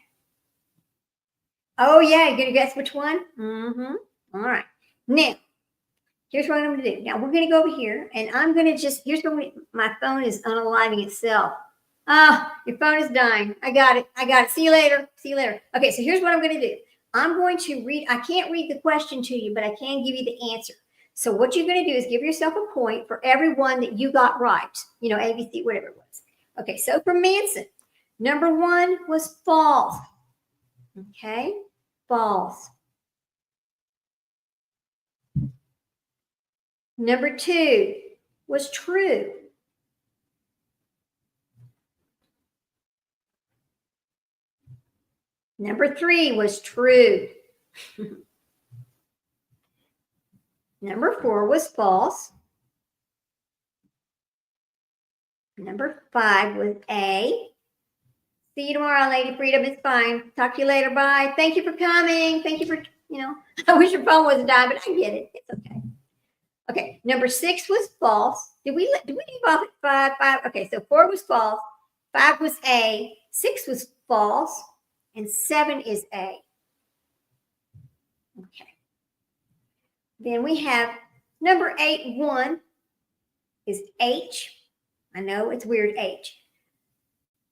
Oh, yeah. You're going to guess which one? Mm-hmm. All right. Now, here's what I'm going to do. Now, we're going to go over here, and I'm going to just, here's what my phone is unaliving itself. Your phone is dying. I got it. See you later. Okay, so here's what I'm going to do. I'm going to read, I can't read the question to you, but I can give you the answer. So what you're going to do is give yourself a point for every one that you got right. You know, ABC, whatever it was. Okay, so for Manson, number 1 was false. Okay, false. Number 2 was true. Number 3 was true. Number 4 was false. Number 5 was A. See you tomorrow, Lady Freedom. It's fine. Talk to you later. Bye. Thank you for coming. Thank you for, I wish your phone wasn't dying, but I get it. It's okay. Okay. Number 6 was false. Did we leave off at 5? Okay. So 4 was false. 5 was A. 6 was false. And 7 is A. Okay. Then we have number 8, 1 is H. I know it's weird, H.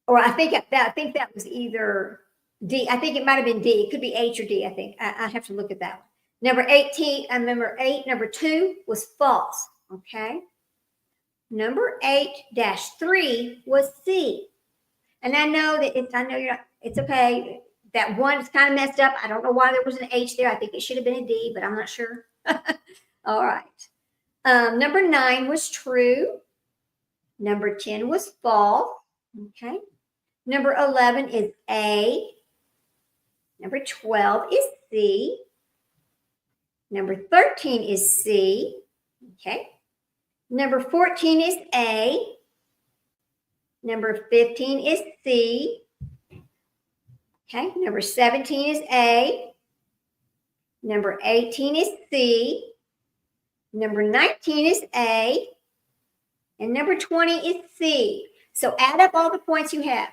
Or I think that was either D. I think it might have been D. It could be H or D, I think. I have to look at that one. Number 18, number 8, number 2 was false. Okay. Number 8-3 was C. And I know that it's okay. That 1 is kind of messed up. I don't know why there was an H there. I think it should have been a D, but I'm not sure. All right. Number 9 was true. Number 10 was false. Okay. Number 11 is A. Number 12 is C. Number 13 is C. Okay. Number 14 is A. Number 15 is C. Okay. Number 17 is A. Number 18 is C. Number 19 is A. And number 20 is C. So add up all the points you have.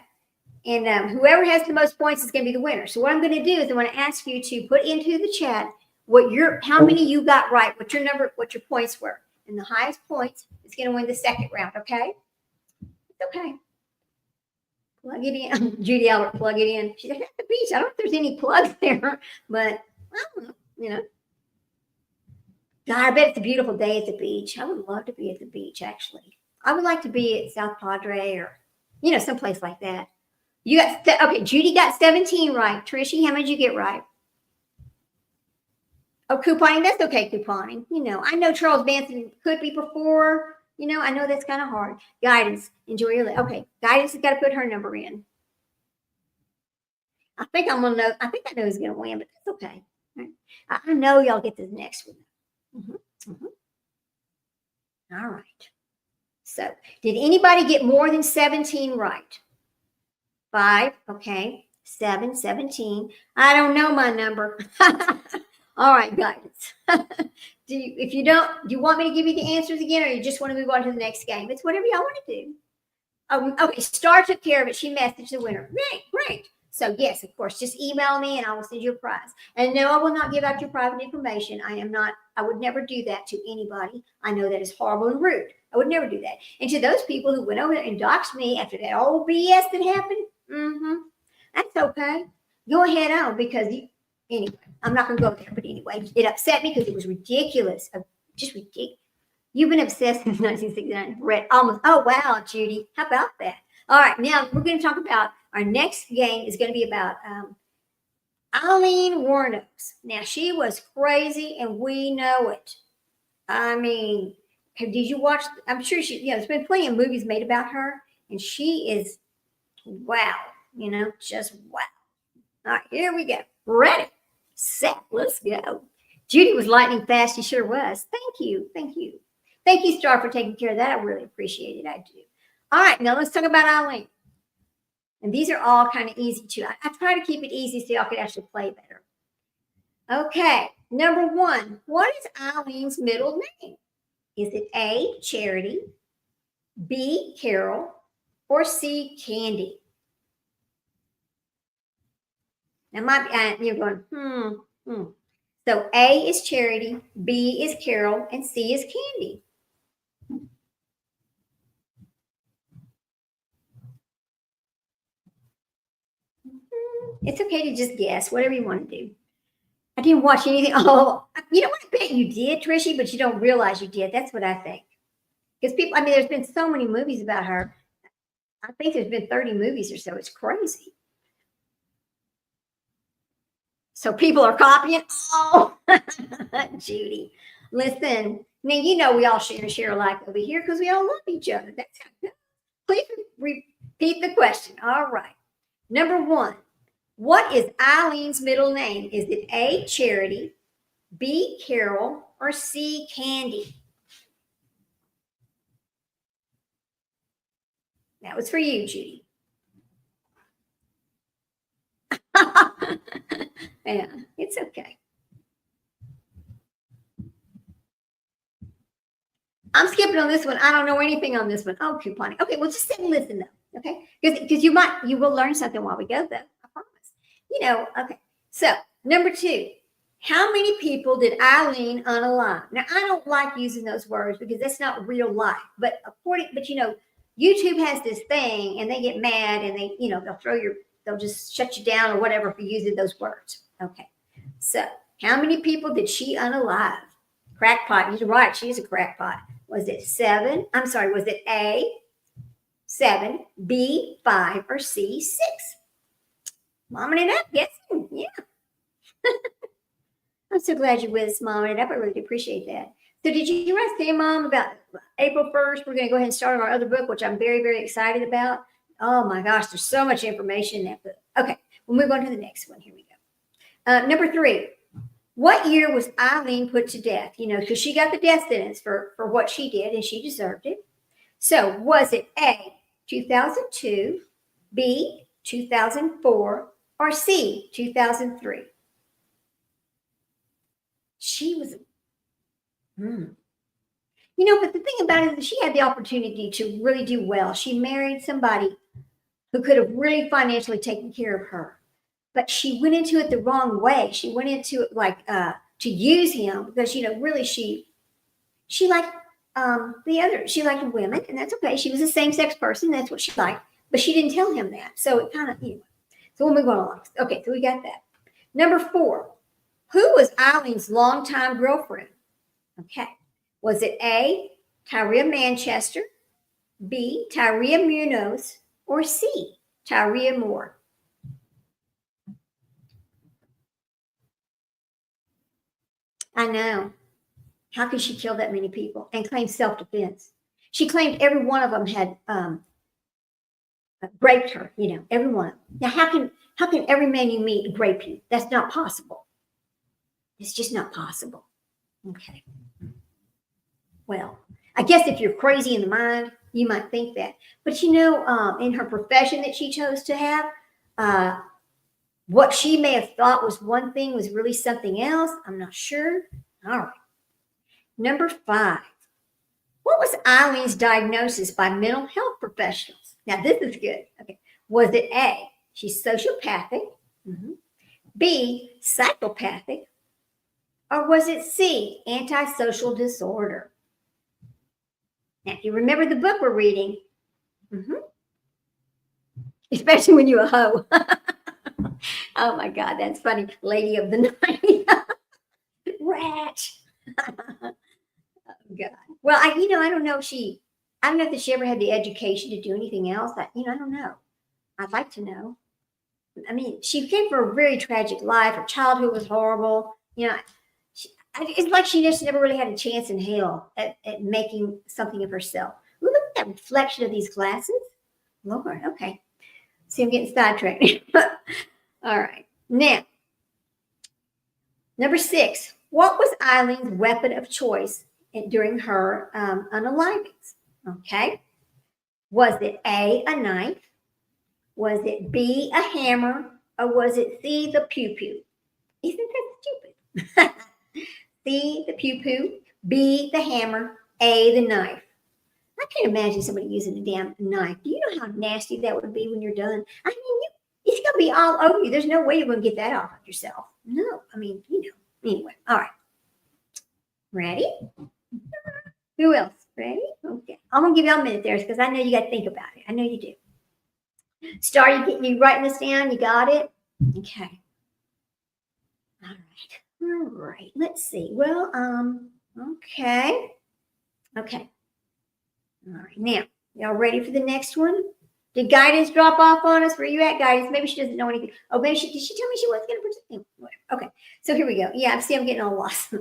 And whoever has the most points is going to be the winner. So what I'm going to do is I'm going to ask you to put into the chat how many you got right, what your points were. And the highest points is going to win the second round, okay? It's okay. Plug it in. Judy Albert, plug it in. She's like, at the beach. I don't know if there's any plugs there, but I don't know, God, I bet it's a beautiful day at the beach. I would love to be at the beach, actually. I would like to be at South Padre or, someplace like that. You got, okay, Judy got 17 right. Trishy, how many did you get right? Oh, couponing, that's okay, couponing. I know Charles Manson could be before. I know that's kind of hard. Guidance, enjoy your life. Okay, Guidance has got to put her number in. I think I know who's going to win, but that's okay. Right. I know y'all get this next one. All right. So, did anybody get more than 17 right? 5, okay. 7, 17. I don't know my number. All right, Guidance. Do you want me to give you the answers again, or you just want to move on to the next game? It's whatever y'all want to do. Okay, Star took care of it. She messaged the winner. Great. So yes, of course, just email me and I will send you a prize. And no, I will not give out your private information. I would never do that to anybody. I know that is horrible and rude. I would never do that. And to those people who went over there and doxed me after that old BS that happened, that's okay. Go ahead on, because anyway, I'm not going to go there. But anyway, it upset me because it was ridiculous. Just ridiculous. You've been obsessed since 1969. Read almost. Oh, wow, Judy. How about that? All right, now we're going to talk about our next game is going to be about Aileen Wuornos. Now, she was crazy, and we know it. I mean, did you watch? I'm sure there's been plenty of movies made about her, and she is, wow, just wow. All right, here we go. Ready, set, let's go. Judy was lightning fast. She sure was. Thank you. Thank you, Star, for taking care of that. I really appreciate it. I do. All right, now let's talk about Aileen. And these are all kind of easy too. I try to keep it easy so y'all could actually play better. Okay, number 1. What is Eileen's middle name? Is it A, Charity, B, Carol, or C, Candy? Now, you're going, So A is Charity, B is Carol, and C is Candy. It's okay to just guess, whatever you want to do. I didn't watch anything. Oh, you know what? I bet you did, Trishy, but you don't realize you did. That's what I think. Because people, I mean, there's been so many movies about her. I think there's been 30 movies or so. It's crazy. So people are copying. Oh, Judy. Listen, now you know we all share alike over here because we all love each other. That's how it goes. Please repeat the question. All right. Number one, what is Eileen's middle name? Is it A, Charity, B, Carol, or C, Candy? That was for you, Judy. Yeah, it's okay. I'm skipping on this one. I don't know anything on this one. Oh, couponing. Okay, well, just sit and listen though. Okay, because you will learn something while we go though. I promise. You know. Okay. So number two, how many people did Eileen unalive? Now I don't like using those words because that's not real life. But you know, YouTube has this thing, and they get mad, and they'll just shut you down or whatever for using those words. Okay. So how many people did she unalive? Crackpot. You're right. She's a crackpot. Was it 7? I'm sorry. Was it A, 7, B, 5, or C, 6? Momming it up. Yes. Yeah. I'm so glad you're with us, momming it up. I really appreciate that. So did you want to say, Mom, about April 1st? We're going to go ahead and start on our other book, which I'm very, very excited about. Oh, my gosh. There's so much information in that book. Okay. We'll move on to the next one. Here we go. Number 3. What year was Eileen put to death? You know, because she got the death sentence for what she did, and she deserved it. So was it A, 2002, B, 2004, or C, 2003? She was, you know, but the thing about it is she had the opportunity to really do well. She married somebody who could have really financially taken care of her. But she went into it the wrong way. She went into it like to use him because, you know, really she liked the other. She liked women, and that's okay. She was a same-sex person. That's what she liked. But she didn't tell him that. So it kind of, anyway. So we'll move on along. Okay, so we got that. Number 4, who was Eileen's longtime girlfriend? Okay. Was it A, Tyria Manchester, B, Tyria Munoz, or C, Tyria Moore? I know. How could she kill that many people and claim self-defense? She claimed every one of them had raped her. You know, every one of them. Now, how can every man you meet rape you? That's not possible. It's just not possible. Okay. Well, I guess if you're crazy in the mind, you might think that. But you know, in her profession that she chose to have, what she may have thought was one thing was really something else. I'm not sure. All right. Number 5. What was Eileen's diagnosis by mental health professionals? Now, this is good. Okay. Was it A, she's sociopathic, B, psychopathic, or was it C, antisocial disorder? Now, if you remember the book we're reading, especially when you're a hoe. Oh my God, that's funny. Lady of the Night. Rat. Oh God. Well, I don't know if I don't know if she ever had the education to do anything else. I don't know. I'd like to know. I mean, she came from a very tragic life. Her childhood was horrible. You know, it's like she just never really had a chance in hell at making something of herself. Look at that reflection of these glasses. Lord, okay. See, I'm getting sidetracked. All right. Now, number 6. What was Eileen's weapon of choice during her unalivings? Okay. Was it A, a knife? Was it B, a hammer? Or was it C, the pew-pew? Isn't that stupid? C, the pew-pew. B, the hammer. A, the knife. I can't imagine somebody using a damn knife. Do you know how nasty that would be when you're done? I mean, it's going to be all over you. There's no way you're going to get that off of yourself. No, I mean, Anyway, all right. Ready? Who else? Ready? Okay. I'm gonna give y'all a minute there because I know you got to think about it. I know you do. Star, you writing this down? You got it? Okay. All right. All right. Let's see. Well, okay. Okay. All right. Now, y'all ready for the next one? Did guidance drop off on us? Where you at, guidance? Maybe she doesn't know anything. Oh, maybe did she tell me she wasn't going to present? Okay. So here we go. Yeah, I see I'm getting all lost.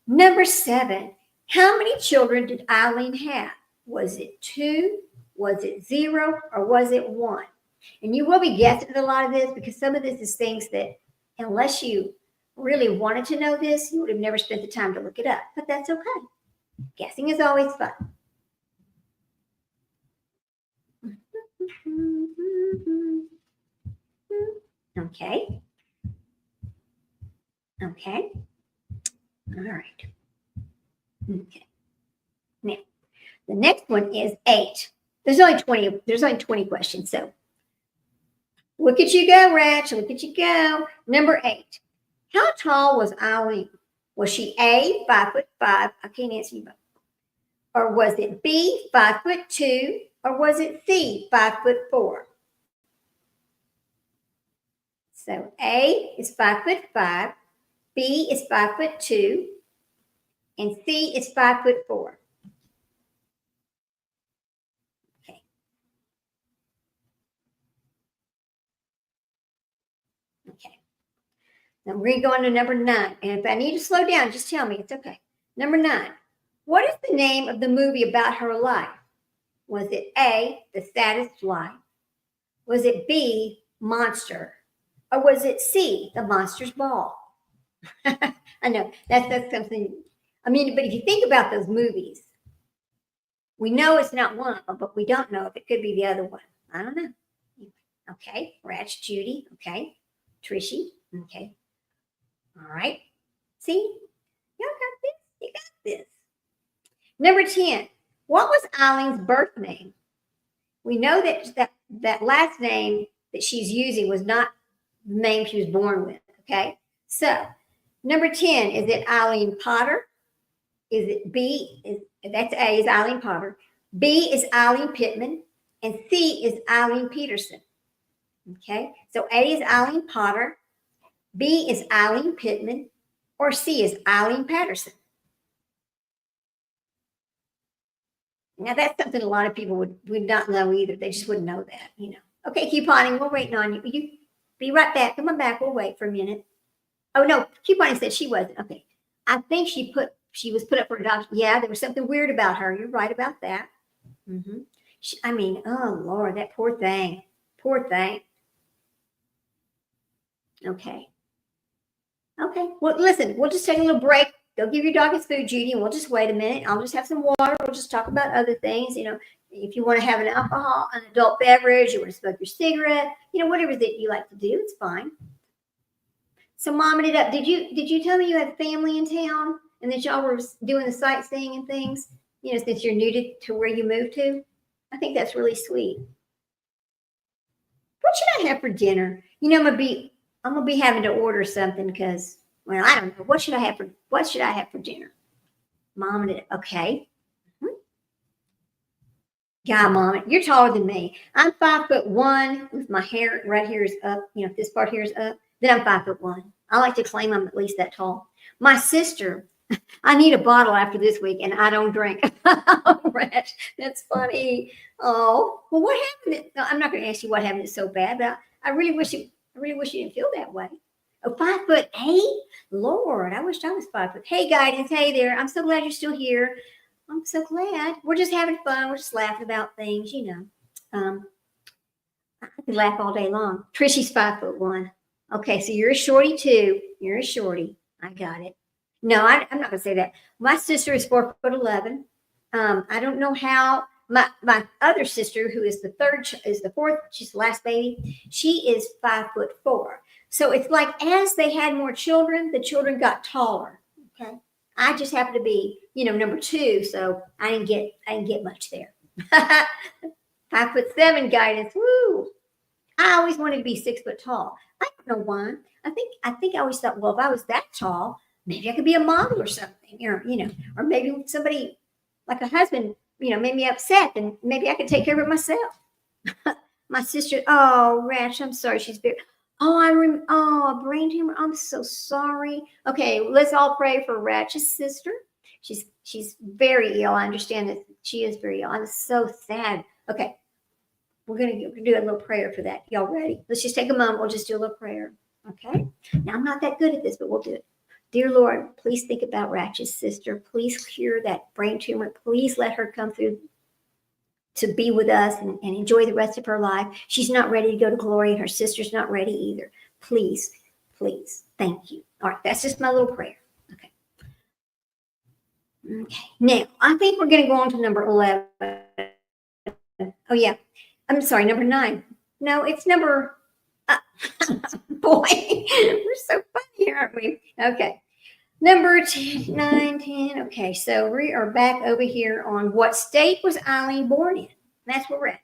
Number 7. How many children did Eileen have? Was it 2? Was it 0? Or was it 1? And you will be guessing at a lot of this because some of this is things that unless you really wanted to know this, you would have never spent the time to look it up. But that's okay. Guessing is always fun. Okay. Okay. All right. Okay. Now, the next one is 8. There's only 20 questions. So look at you go, Ratch. Look at you go. Number 8. How tall was Eileen? Was she A, 5'5"? I can't answer you both. Or was it B, 5'2"? Or was it C, 5'4"? So A is 5'5", B is 5'2", and C is 5'4". Okay. Okay. Now we're going to go on to number 9. And if I need to slow down, just tell me. It's okay. Number 9. What is the name of the movie about her life? Was it A, The Saddest Life? Was it B, Monster? Or was it C, The Monster's Ball? I know, that's something. I mean, but if you think about those movies, we know it's not one of them, but we don't know if it could be the other one. I don't know. Okay, Ratch, Judy. Okay, Trishy. Okay. All right. See, y'all got this. You got this. Number 10. What was Eileen's birth name? We know that last name that she's using was not the name she was born with. Okay. So number 10, is it Eileen Potter? Is it B? That's A is Eileen Potter. B is Eileen Pittman. And C is Eileen Peterson. Okay. So A is Eileen Potter. B is Eileen Pittman. Or C is Eileen Patterson. Now, that's something a lot of people would not know either. They just wouldn't know that, you know. Okay, couponing, we're waiting on you. You be right back. Come on back. We'll wait for a minute. Oh, no, couponing said she wasn't. Okay. I think she was put up for adoption. Yeah, there was something weird about her. You're right about that. Mm-hmm. Oh, Lord, that poor thing. Poor thing. Okay. Okay. Well, listen, we'll just take a little break. Go give your dog his food, Judy, and we'll just wait a minute. I'll just have some water. We'll just talk about other things. You know, if you want to have an adult beverage, you want to smoke your cigarette, you know, whatever that you like to do, it's fine. So, momming it up. Did you tell me you had family in town and that y'all were doing the sightseeing and things? You know, since you're new to where you moved to, I think that's really sweet. What should I have for dinner? You know, I'm gonna be having to order something because. Well, I don't know. What should I have for dinner? Mom and it. Okay. Mm-hmm. God, Mom, you're taller than me. I'm 5'1" with my hair right here is up. You know, if this part here is up, then I'm 5'1". I like to claim I'm at least that tall. My sister, I need a bottle after this week, and I don't drink. That's funny. Oh, well, what happened? No, I'm not going to ask you what happened. It's so bad, but I really wish you didn't feel that way. Oh, 5'8"? Lord, I wish I was 5 foot. Hey, guidance. Hey there. I'm so glad you're still here. I'm so glad. We're just having fun. We're just laughing about things, you know. I could laugh all day long. Trishy's 5'1". Okay, so you're a shorty too. You're a shorty. I got it. No, I'm not gonna say that. My sister is 4'11". I don't know how. My other sister, who is the fourth, she's the last baby. She is 5'4". So it's like as they had more children, the children got taller. Okay. I just happened to be, you know, number 2, so I didn't get much there. 5'7" guidance. Woo! I always wanted to be 6 foot tall. I don't know why. I think I always thought, well, if I was that tall, maybe I could be a model or something, or maybe somebody like a husband, made me upset, and maybe I could take care of it myself. My sister, oh, Ratch, I'm sorry. She's very, a brain tumor. I'm so sorry. Okay, let's all pray for Ratch's sister. She's very ill. I understand that she is very ill. I'm so sad. Okay, we're gonna do a little prayer for that. Y'all ready? Let's just take a moment. We'll just do a little prayer. Okay. Now I'm not that good at this, but we'll do it. Dear Lord, please think about Ratch's sister. Please cure that brain tumor. Please let her come through to be with us and enjoy the rest of her life. She's not ready to go to glory, and her sister's not ready either. Please, please, thank you. All right, that's just my little prayer. Okay. Okay. Now, I think we're going to go on to number 11. Oh, yeah. I'm sorry, number 9. No, it's number... boy, we're so funny, aren't we? Okay. Number 10, 9, 10. Okay, so we are back over here on what state was Eileen born in? That's where we're at.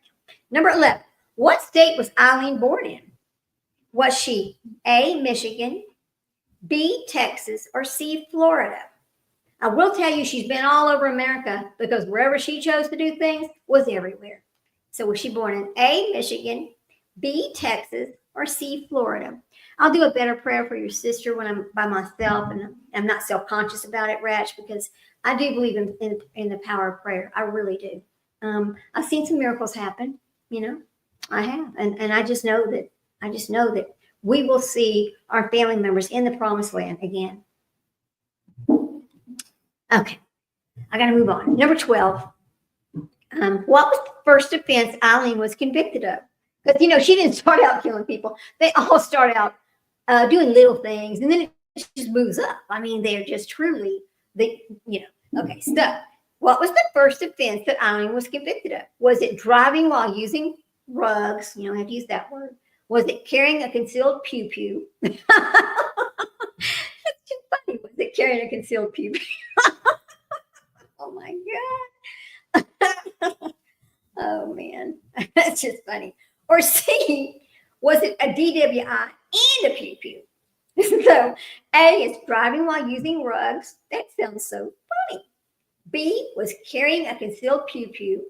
Number 11. What state was Eileen born in? Was she A, Michigan, B, Texas, or C, Florida? I will tell you she's been all over America because wherever she chose to do things was everywhere. So was she born in A, Michigan, B, Texas, or C, Florida? I'll do a better prayer for your sister when I'm by myself and I'm not self-conscious about it, Ratch, because I do believe in the power of prayer. I really do. I've seen some miracles happen, I have. And I just know that we will see our family members in the promised land again. Okay. I got to move on. Number 12. What was the first offense Eileen was convicted of? Because, she didn't start out killing people. They all start out doing little things, and then it just moves up. I mean, they're just truly, okay, so what was the first offense that Eileen was convicted of? Was it driving while using rugs? You don't have to use that word. Was it carrying a concealed pew-pew? That's just funny. Was it carrying a concealed pew-pew? Oh, my God. Oh, man. That's just funny. Or C, was it a DWI and a pew-pew? So A is driving while using rugs. That sounds so funny. B was carrying a concealed pew-pew.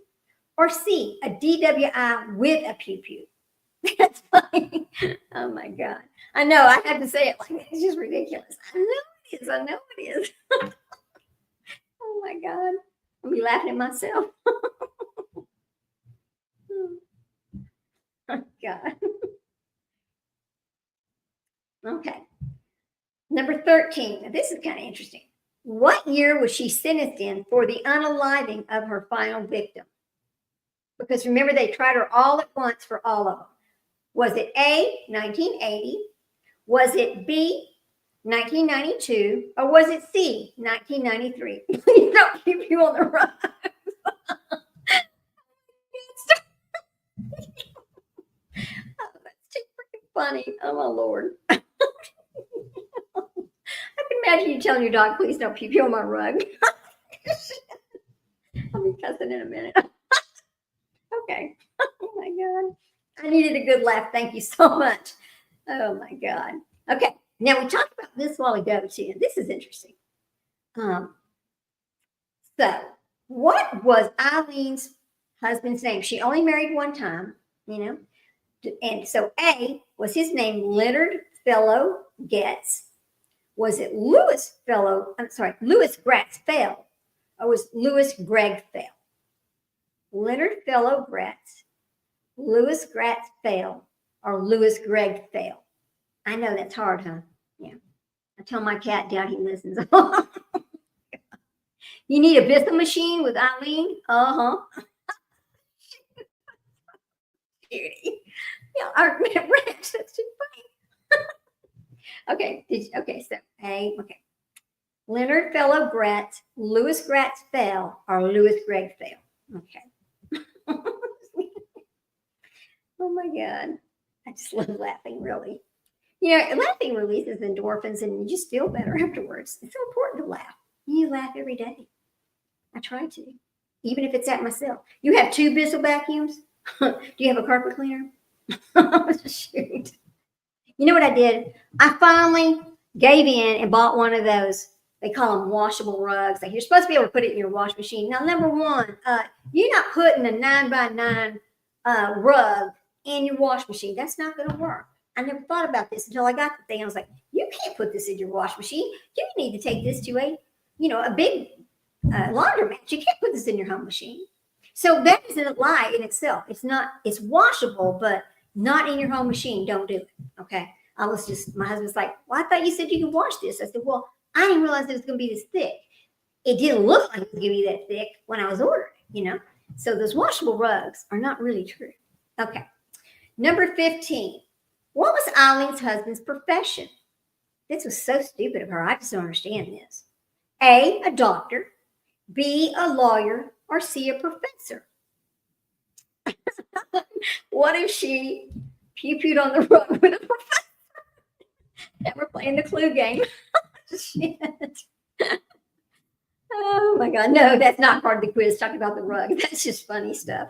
Or C, a DWI with a pew-pew. That's funny. Oh, my God. I know. I had to say it like that. It's just ridiculous. I know it is. I know it is. Oh, my God. I'll be laughing at myself. Oh, God. Okay. Number 13. Now, this is kind of interesting. What year was she sentenced in for the unaliving of her final victim? Because remember, they tried her all at once for all of them. Was it A, 1980? Was it B, 1992? Or was it C, 1993? Please don't keep you on the run. Oh, that's too freaking funny. Oh, my Lord. I can imagine you telling your dog, please don't pee on my rug. I'll be cussing in a minute. Okay. Oh, my God. I needed a good laugh. Thank you so much. Oh, my God. Okay. Now, we talked about this a while ago, too. And this is interesting. So, what was Eileen's husband's name? She only married one time, And so A was his name, Leonard Fellow Getz. Was it Louis Gratz Fell, or was Louis Greg Fell? Leonard Fellow Gratz, Louis Gratz Fell, or Louis Greg Fell? I know that's hard, huh? Yeah. I tell my cat down, he listens. You need a Bissell machine with Eileen? Uh-huh. Yeah, our Rex, that's too funny. Okay, so okay. Leonard Fellow Gratz, Louis Gratz Fell, or Louis Greg Fell? Okay. Oh my God. I just love laughing, really. Laughing releases endorphins and you just feel better afterwards. It's so important to laugh. You laugh every day. I try to, even if it's at myself. You have 2 Bissell vacuums? Do you have a carpet cleaner? Shoot. You know what I did? I finally gave in and bought one of those They call them washable rugs. Like you're supposed to be able to put it in your wash machine. Now, number one, you're not putting a 9x9 rug in your wash machine. That's not going to work. I never thought about this until I got the thing. I was like, you can't put this in your wash machine. You need to take this to a big laundromat. You can't put this in your home machine. So that isn't a lie in itself. It's washable, but not in your home machine. Don't do it. Okay. My husband's like, well, I thought you said you could wash this. I said, well, I didn't realize it was going to be this thick. It didn't look like it was going to be that thick when I was ordering. So those washable rugs are not really true. Okay. Number 15. What was Eileen's husband's profession? This was so stupid of her. I just don't understand this. A, a doctor. B, a lawyer. Or C, a professor. What if she pew-pewed on the rug with a professor? And we're playing the clue game. Shit. Oh my God. No, that's not part of the quiz talking about the rug. That's just funny stuff.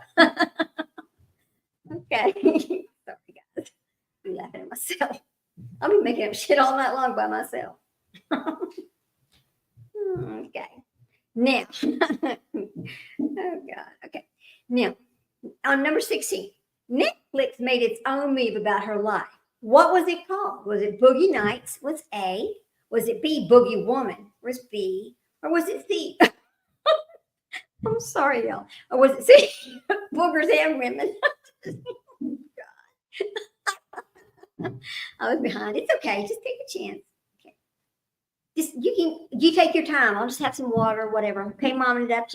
Okay. Sorry, guys. I'm laughing at myself. I'll be making up shit all night long by myself. Okay. Now, oh God. Okay. Now, on number 16, Netflix made its own move about her life. What was it called? Was it Boogie Nights? Was A? Was it B, Boogie Woman? Was B? Or was it C? I'm sorry, y'all. Or was it C, Boogers and Women? I was behind. It's okay. Just take a chance. Okay. You take your time. I'll just have some water, whatever. Okay, Mom and Dad,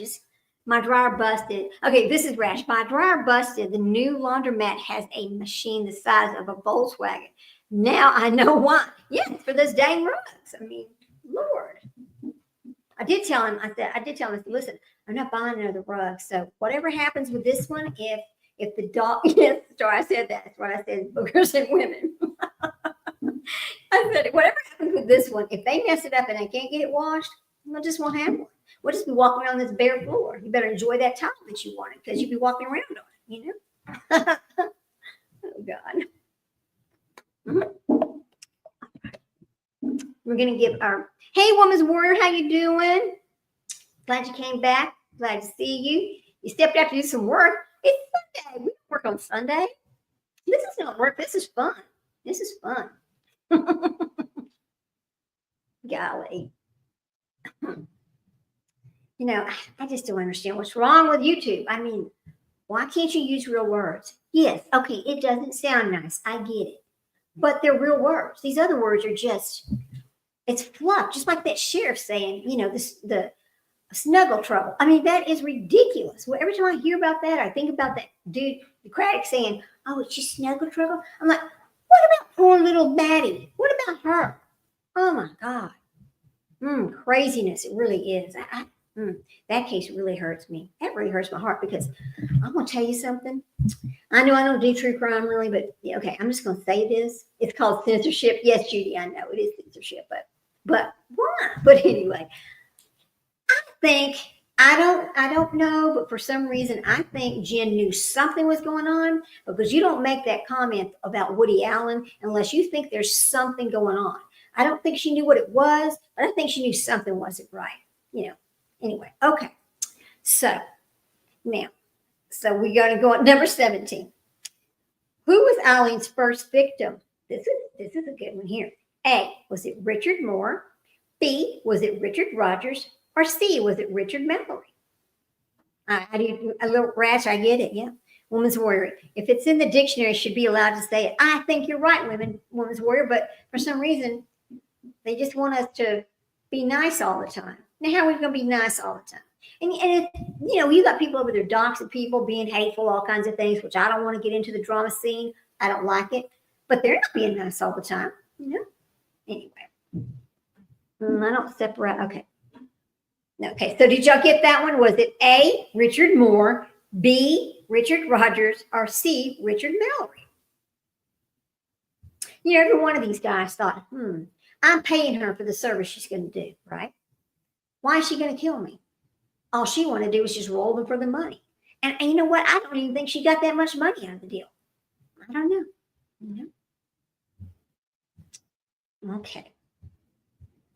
my dryer busted. Okay, this is rash. My dryer busted. The new laundromat has a machine the size of a Volkswagen. Now I know why. Yes, for those dang rugs. I mean, Lord. I did tell him, I said, listen, I'm not buying another rug. So whatever happens with this one, if the dog, yes, sorry, I said that. That's what I said, boogers and women. I said, whatever happens with this one, if they mess it up and I can't get it washed, I just won't have one. We'll just be walking around this bare floor. You better enjoy that towel that you wanted because you'll be walking around on it, Oh, God. We're going to give hey, Woman's Warrior, how you doing? Glad you came back. Glad to see you. You stepped out to do some work. It's Sunday. We don't work on Sunday. This is not work. This is fun. This is fun. Golly. I just don't understand what's wrong with YouTube. I mean, why can't you use real words? Yes, okay, it doesn't sound nice. I get it. But they're real words. These other words are it's fluff. Just like that sheriff saying, the snuggle trouble. I mean, that is ridiculous. Well, every time I hear about that, I think about that dude, Craddock, saying, oh, it's just snuggle trouble. I'm like, what about poor little Maddie? What about her? Oh, my God. Craziness. It really is. That case really hurts me. That really hurts my heart because I'm going to tell you something. I know I don't do true crime really, but yeah, okay, I'm just going to say this. It's called censorship. Yes, Judy, I know it is censorship, but why? But anyway, I don't know, but for some reason, I think Jen knew something was going on because you don't make that comment about Woody Allen unless you think there's something going on. I don't think she knew what it was, but I think she knew something wasn't right. Anyway, okay. So now, we're going to go on number 17. Who was Eileen's first victim? This is a good one here. A, was it Richard Moore? B, was it Richard Rogers? Or C, was it Richard Mallory? How do you, a little rash, I get it, yeah. Woman's Warrior. If it's in the dictionary, should be allowed to say it. I think you're right, Woman's Warrior, but for some reason, they just want us to be nice all the time. Now, how are we going to be nice all the time? And you got people over there doxing people, being hateful, all kinds of things, which I don't want to get into the drama scene. I don't like it. But they're not being nice all the time, Anyway. I don't separate. Okay. Okay, so did y'all get that one? Was it A, Richard Moore, B, Richard Rogers, or C, Richard Mallory? Every one of these guys thought, I'm paying her for the service she's going to do, right? Why is she going to kill me? All she wanted to do was just roll them for the money. And you know what? I don't even think she got that much money out of the deal. I don't know. Okay.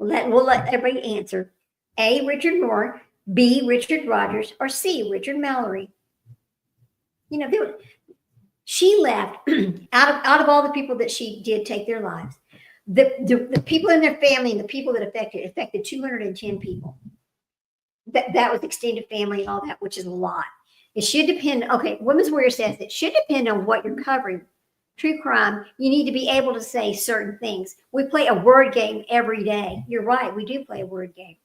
We'll let everybody answer. A, Richard Moore, B, Richard Rogers, or C, Richard Mallory. You know, she left out of all the people that she did take their lives. The people in their family and the people that affected 210 people. That was extended family and all that, which is a lot. It should depend. Okay, Women's Warrior says it should depend on what you're covering. True crime, you need to be able to say certain things. We play a word game every day. You're right, we do play a word game.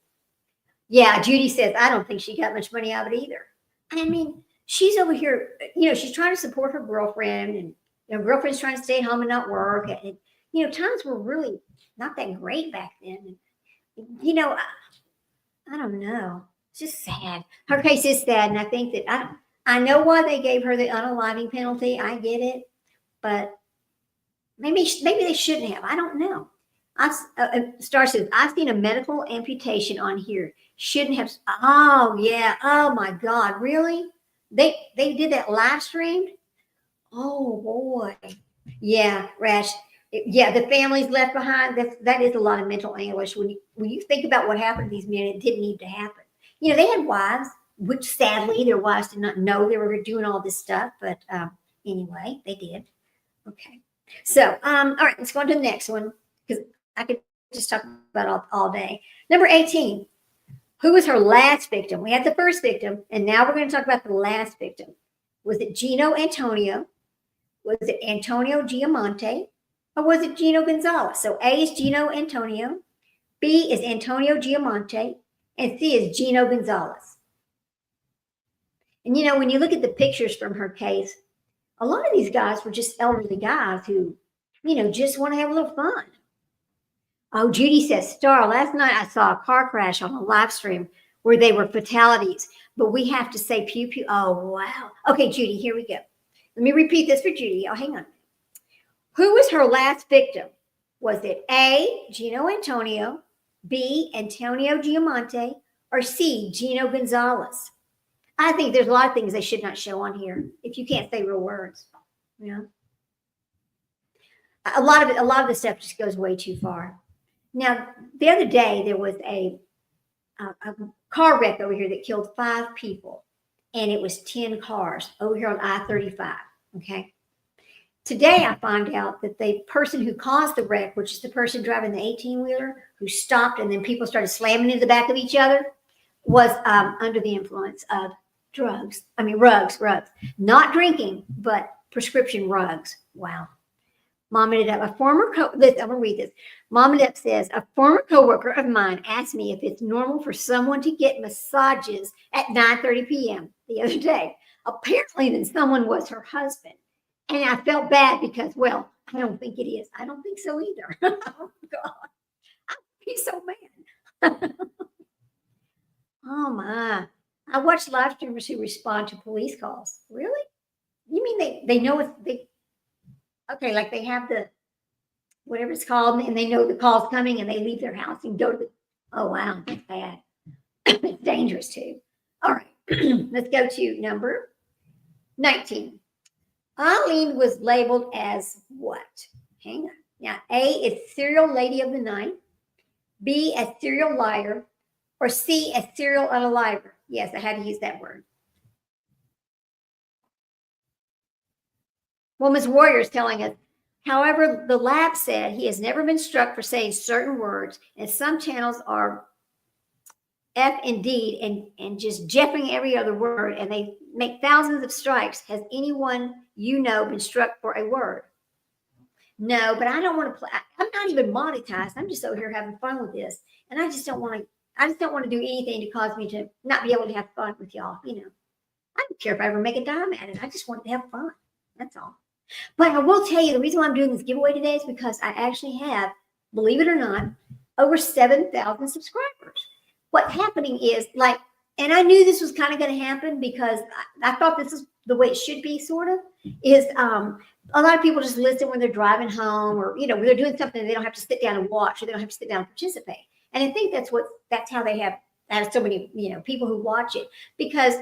Yeah, Judy says, I don't think she got much money out of it either. I mean, she's over here, she's trying to support her girlfriend, and girlfriend's trying to stay home and not work. And, times were really not that great back then. And, I don't know. It's just sad. Her case is sad, and I think that I know why they gave her the unaliving penalty. I get it. But maybe they shouldn't have. I don't know. Star says, I've seen a medical amputation on here. Shouldn't have. Oh, yeah. Oh, my God. Really? They did that live streamed? Oh, boy. Yeah, Rash. Yeah, the families left behind. That is a lot of mental anguish. When you think about what happened to these men, it didn't need to happen. They had wives, which sadly their wives did not know they were doing all this stuff. But anyway, they did. Okay. So, all right, let's go on to the next one because I could just talk about all day. Number 18. Who was her last victim? We had the first victim, and now we're going to talk about the last victim. Was it Gino Antonio? Was it Antonio Giamonte? Or was it Gino Gonzalez? So A is Gino Antonio, B is Antonio Giamonte, and C is Gino Gonzalez. And when you look at the pictures from her case, a lot of these guys were just elderly guys who, just want to have a little fun. Oh, Judy says, Star, last night I saw a car crash on a live stream where they were fatalities, but we have to say pew pew. Oh, wow. Okay, Judy, here we go. Let me repeat this for Judy. Oh, hang on. Who was her last victim? Was it A, Gino Antonio, B, Antonio Giamonte, or C, Gino Gonzalez? I think there's a lot of things they should not show on here if you can't say real words. A lot of the stuff just goes way too far. Now, the other day there was a car wreck over here that killed 5 people, and it was 10 cars over here on I-35. Okay. Today I find out that the person who caused the wreck, which is the person driving the 18-wheeler who stopped and then people started slamming into the back of each other, was under the influence of drugs. I mean, rugs, not drinking, but prescription rugs. Wow. Mom and Deb, I'm going to read this. Mom and Deb says, a former coworker of mine asked me if it's normal for someone to get massages at 9:30 p.m. the other day. Apparently, then someone was her husband. And I felt bad because, well, I don't think it is. I don't think so either. Oh, God. I'd be so mad. Oh, my. I watch live streamers who respond to police calls. Really? You mean they know it's okay, like they have the whatever it's called, and they know the call's coming, and they leave their house and go to the. Oh wow, that's bad. It's dangerous too. All right, let's go to number 19. Eileen was labeled as what? Hang on. Now, A is serial lady of the night, B as serial liar, or C as serial unaliver. Yes, I had to use that word. Woman's Warrior is telling us, however, the lab said he has never been struck for saying certain words, and some channels are F indeed and just jeffing every other word, and they make thousands of strikes. Has anyone been struck for a word? No, but I don't want to play. I'm not even monetized. I'm just over here having fun with this, and I just don't want to do anything to cause me to not be able to have fun with y'all. I don't care if I ever make a dime at it. I just want to have fun. That's all. But I will tell you, the reason why I'm doing this giveaway today is because I actually have, believe it or not, over 7,000 subscribers. What's happening is and I knew this was kind of going to happen because I thought this is the way it should be, sort of, is a lot of people just listen when they're driving home or, when they're doing something they don't have to sit down and watch or they don't have to sit down and participate. And I think that's how they have so many, people who watch it, because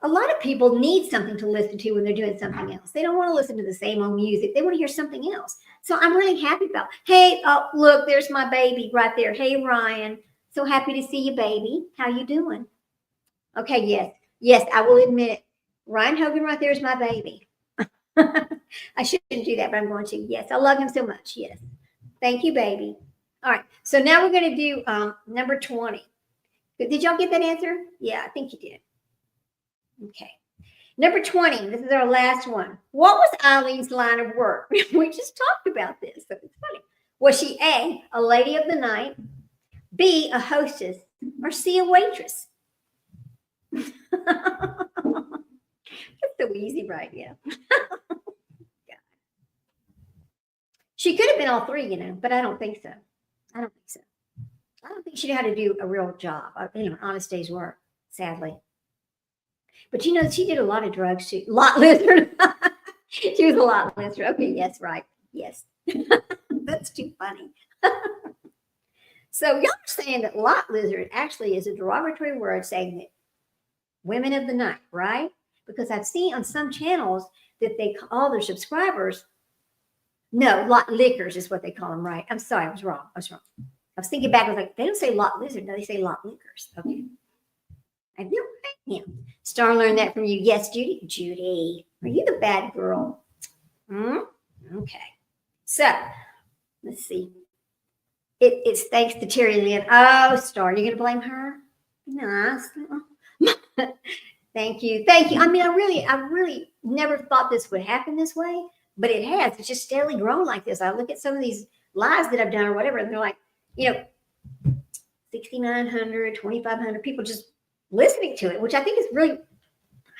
a lot of people need something to listen to when they're doing something else. They don't want to listen to the same old music. They want to hear something else. So I'm really happy about, hey, oh, look, there's my baby right there. Hey, Ryan, so happy to see you, baby. How you doing? Okay, yes. Yes, I will admit it. Ryan Hogan right there is my baby. I shouldn't do that, but I'm going to. Yes, I love him so much. Yes. Thank you, baby. All right. So now we're going to do number 20. Did y'all get that answer? Yeah, I think you did. Okay. Number 20. This is our last one. What was Eileen's line of work? We just talked about this, so it's funny. Was she A, lady of the night, B, a hostess, or C, a waitress? It's so easy, right? Yeah. She could have been all three, but I don't think so. I don't think she knew how to do a real job, an honest day's work, sadly. But she did a lot of drugs. Lot lizard. She was a lot lizard. Okay, yes, right. Yes. That's too funny. So y'all are saying that lot lizard actually is a derogatory word saying that women of the night, right? Because I've seen on some channels that they call their subscribers, no, lot lickers is what they call them, right? I'm sorry, I was wrong. I was thinking back, I was like, they don't say lot lizard, no, they say lot lickers. Okay. I knew right. Yeah. Star learned that from you. Yes, Judy. Judy, are you the bad girl? Okay. So let's see. It's thanks to Terry Lynn. Oh, Star, you're gonna blame her? No. Thank you. I mean, I really never thought this would happen this way, but it has. It's just steadily grown like this. I look at some of these lives that I've done or whatever, and they're like, 6,900, 2,500 people just listening to it, which I think is really,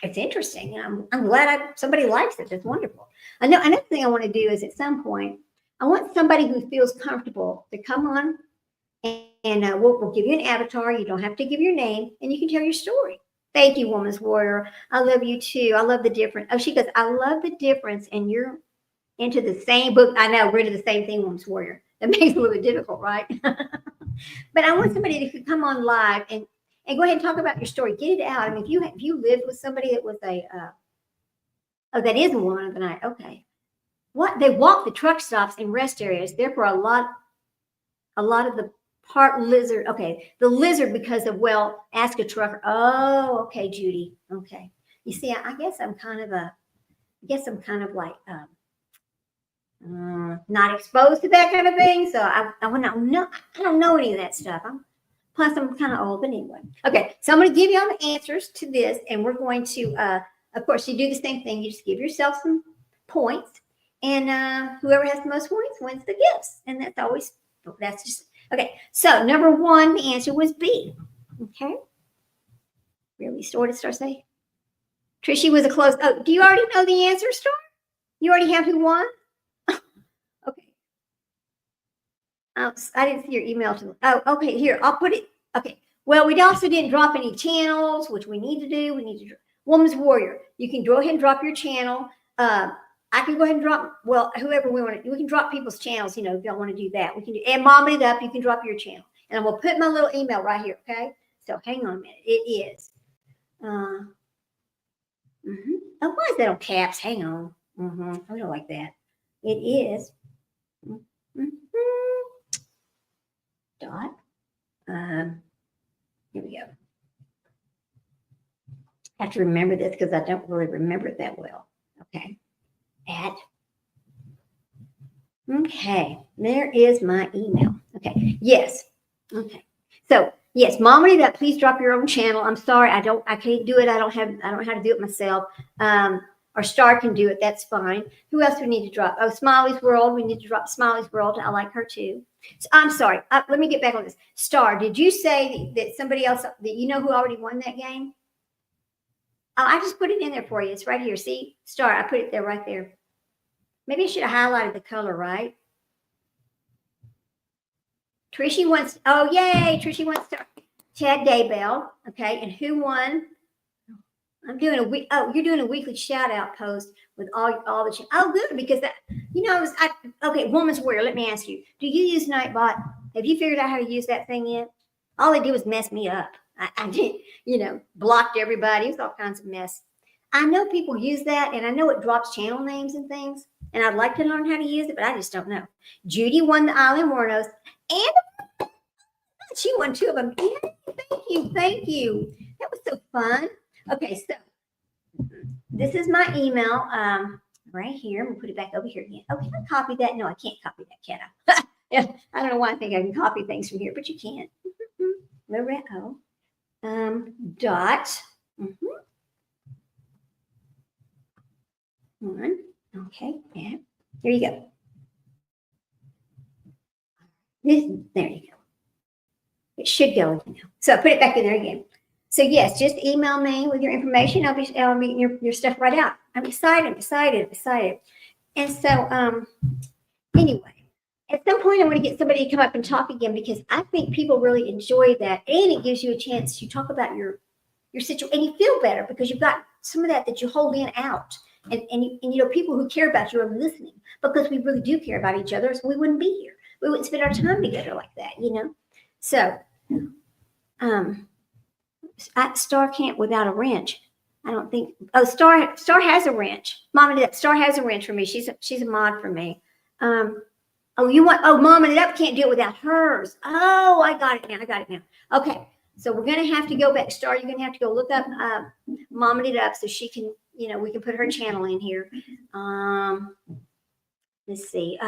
it's interesting. I'm glad somebody likes it. That's wonderful. I know another thing I want to do is at some point, I want somebody who feels comfortable to come on and we'll give you an avatar. You don't have to give your name and you can tell your story. Thank you, Woman's Warrior. I love you too. I love the difference. Oh, she goes, I love the difference and you're into the same book. I know, we're into the same thing, Woman's Warrior. That makes it a little bit difficult, right? But I want somebody that could come on live and go ahead and talk about your story. Get it out. I mean, if you lived with somebody that was that is a woman of the night, okay. What they walk the truck stops and rest areas. Therefore, a lot of the part lizard. Okay, the lizard because of ask a trucker. Oh, okay, Judy. Okay, you see, I guess I'm kind of like not exposed to that kind of thing. So I don't know any of that stuff. Plus, I'm kind of old, but anyway. Okay, so I'm going to give you all the answers to this, and we're going to, of course, you do the same thing. You just give yourself some points, and whoever has the most points wins the gifts. And that's just, okay. So number 1, the answer was B. Okay. Really? So what did Star say? Trishy was a close. Oh, do you already know the answer, Star? You already have who won? Okay. I didn't see your email. Okay. Here, I'll put it. Okay. Well, we also didn't drop any channels, which we need to do. We need to Woman's Warrior. You can go ahead and drop your channel. I can go ahead and drop, whoever we want to, we can drop people's channels, if y'all want to do that. We can do, and Mom It Up, you can drop your channel. And I will put my little email right here, okay? So hang on a minute. It is. Oh, why is that on caps? Hang on. I don't like that. It is. Dot. Here we go. I have to remember this because I don't really remember it that well. Okay. Okay, there is my email. Okay, yes. Okay, so yes, Mom It Up, please drop your own channel. I'm sorry, I can't do it. I don't know how to do it myself. Or Star can do it. That's fine. Who else we need to drop? Oh, Smiley's World. We need to drop Smiley's World. I like her too. So, I'm sorry. Let me get back on this. Star, did you say that somebody else that who already won that game? Oh, I just put it in there for you. It's right here. See, Star, I put it there right there. Maybe I should have highlighted the color, right? Trishy wants, oh, yay. Trishy wants to, Chad Daybell. Okay. And who won? I'm doing you're doing a weekly shout out post with all the, oh, good. Because that, okay. Woman's Warrior. Let me ask you, do you use Nightbot? Have you figured out how to use that thing yet? All they do is mess me up. I did, blocked everybody. It was all kinds of mess. I know people use that, and I know it drops channel names and things, and I'd like to learn how to use it, but I just don't know. Judy won the Island Warnos, and she won 2 of them. Thank you. That was so fun. Okay, so this is my email right here. I'm going to put it back over here again. Oh, can I copy that? No, I can't copy that, can I? Yeah, I don't know why I think I can copy things from here, but you can't. Loretto. Dot. One. Okay. Yeah. There you go. There you go. It should go in now. So I put it back in there again. So yes, just email me with your information. I'll be getting your stuff right out. I'm excited. And so anyway, at some point I want to get somebody to come up and talk again, because I think people really enjoy that, and it gives you a chance to talk about your situation, and you feel better because you've got some of that you hold in out, and people who care about you are listening, because we really do care about each other, so we wouldn't be here. We wouldn't spend our time together like that, So, Star can't without a wrench. I don't think. Oh, Star has a wrench. Mama It Up. Star has a wrench for me. She's a mod for me. Mama It Up can't do it without hers. Oh, I got it now. Okay, so we're gonna have to go back. Star, you're gonna have to go look up Mama It Up so she can, we can put her channel in here. Let's see.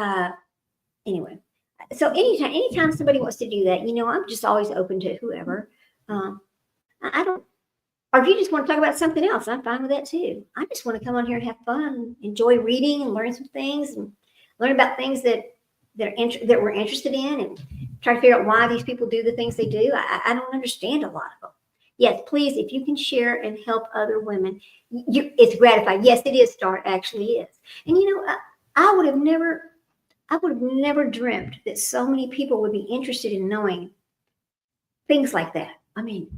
Anyway, so anytime somebody wants to do that, I'm just always open to whoever. I don't. Or if you just want to talk about something else, I'm fine with that too. I just want to come on here and have fun, enjoy reading and learn some things, and learn about things that we're interested in, and try to figure out why these people do the things they do. I don't understand a lot of them. Yes, please, if you can share and help other women, it's gratifying. Yes, it is, Star. It actually is. And I would have never dreamt that so many people would be interested in knowing things like that. I mean,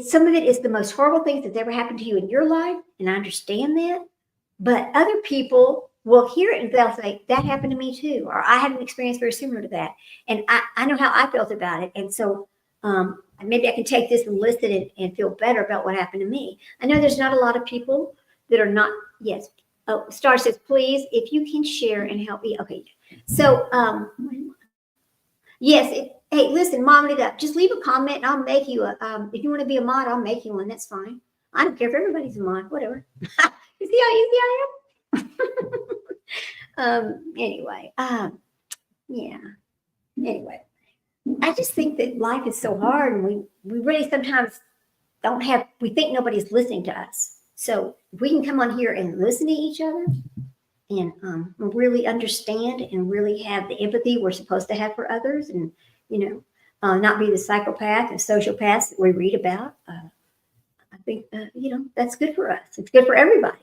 some of it is the most horrible things that's ever happened to you in your life, and I understand that. But other people will hear it and they'll say, that happened to me too, or I had an experience very similar to that. And I know how I felt about it. And so maybe I can take this and listen and feel better about what happened to me. I know there's not a lot of people that are not, yes. Oh, Star says, please, if you can share and help me. Okay. So, yes, hey, listen, Mom It Up. Just leave a comment and I'll make you if you want to be a mod, I'll make you one. That's fine. I don't care if everybody's a mod, whatever. You see how easy I am? Anyway, yeah. Anyway, I just think that life is so hard, and we really sometimes we think nobody's listening to us. So if we can come on here and listen to each other and really understand and really have the empathy we're supposed to have for others, and not be the psychopath and sociopaths that we read about, I think that's good for us. It's good for everybody.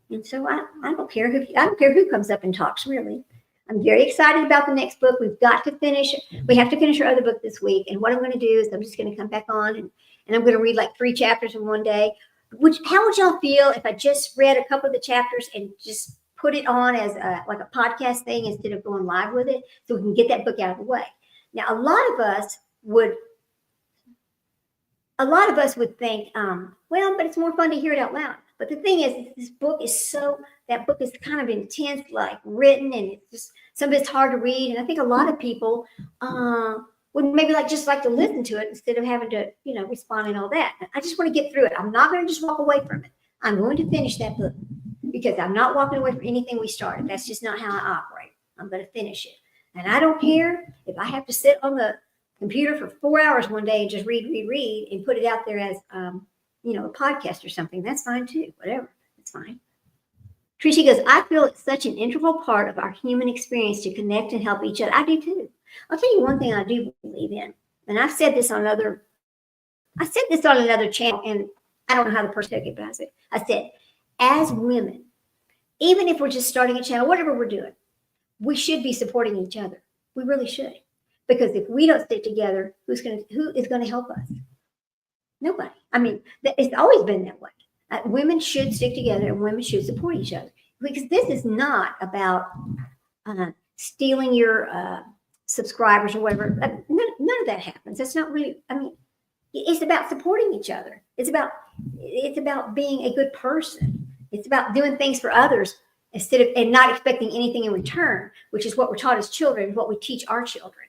And so I don't care who comes up and talks, really. I'm very excited about the next book. We have to finish our other book this week. And what I'm going to do is I'm just going to come back on and I'm going to read like 3 chapters in one day. How would y'all feel if I just read a couple of the chapters and just put it on as like a podcast thing instead of going live with it, so we can get that book out of the way? Now, a lot of us would think, but it's more fun to hear it out loud. But the thing is, that book is kind of intense, like written, and it's just some of it's hard to read. And I think a lot of people would maybe just like to listen to it instead of having to, respond and all that. I just want to get through it. I'm not going to just walk away from it. I'm going to finish that book, because I'm not walking away from anything we started. That's just not how I operate. I'm going to finish it. And I don't care if I have to sit on the computer for 4 hours one day and just read and put it out there as a podcast or something. That's fine too. Whatever. It's fine. Tracy goes, I feel it's such an integral part of our human experience to connect and help each other. I do too. I'll tell you one thing I do believe in, and I've said this on another channel, and I don't know how the person took it, but I said, as women, even if we're just starting a channel, whatever we're doing, we should be supporting each other. We really should. Because if we don't stick together, who is going to help us? Nobody. I mean, it's always been that way. Women should stick together and women should support each other. Because this is not about stealing your subscribers or whatever. None of that happens. That's not really, It's about supporting each other. It's about being a good person. It's about doing things for others instead of and not expecting anything in return, which is what we're taught as children, what we teach our children.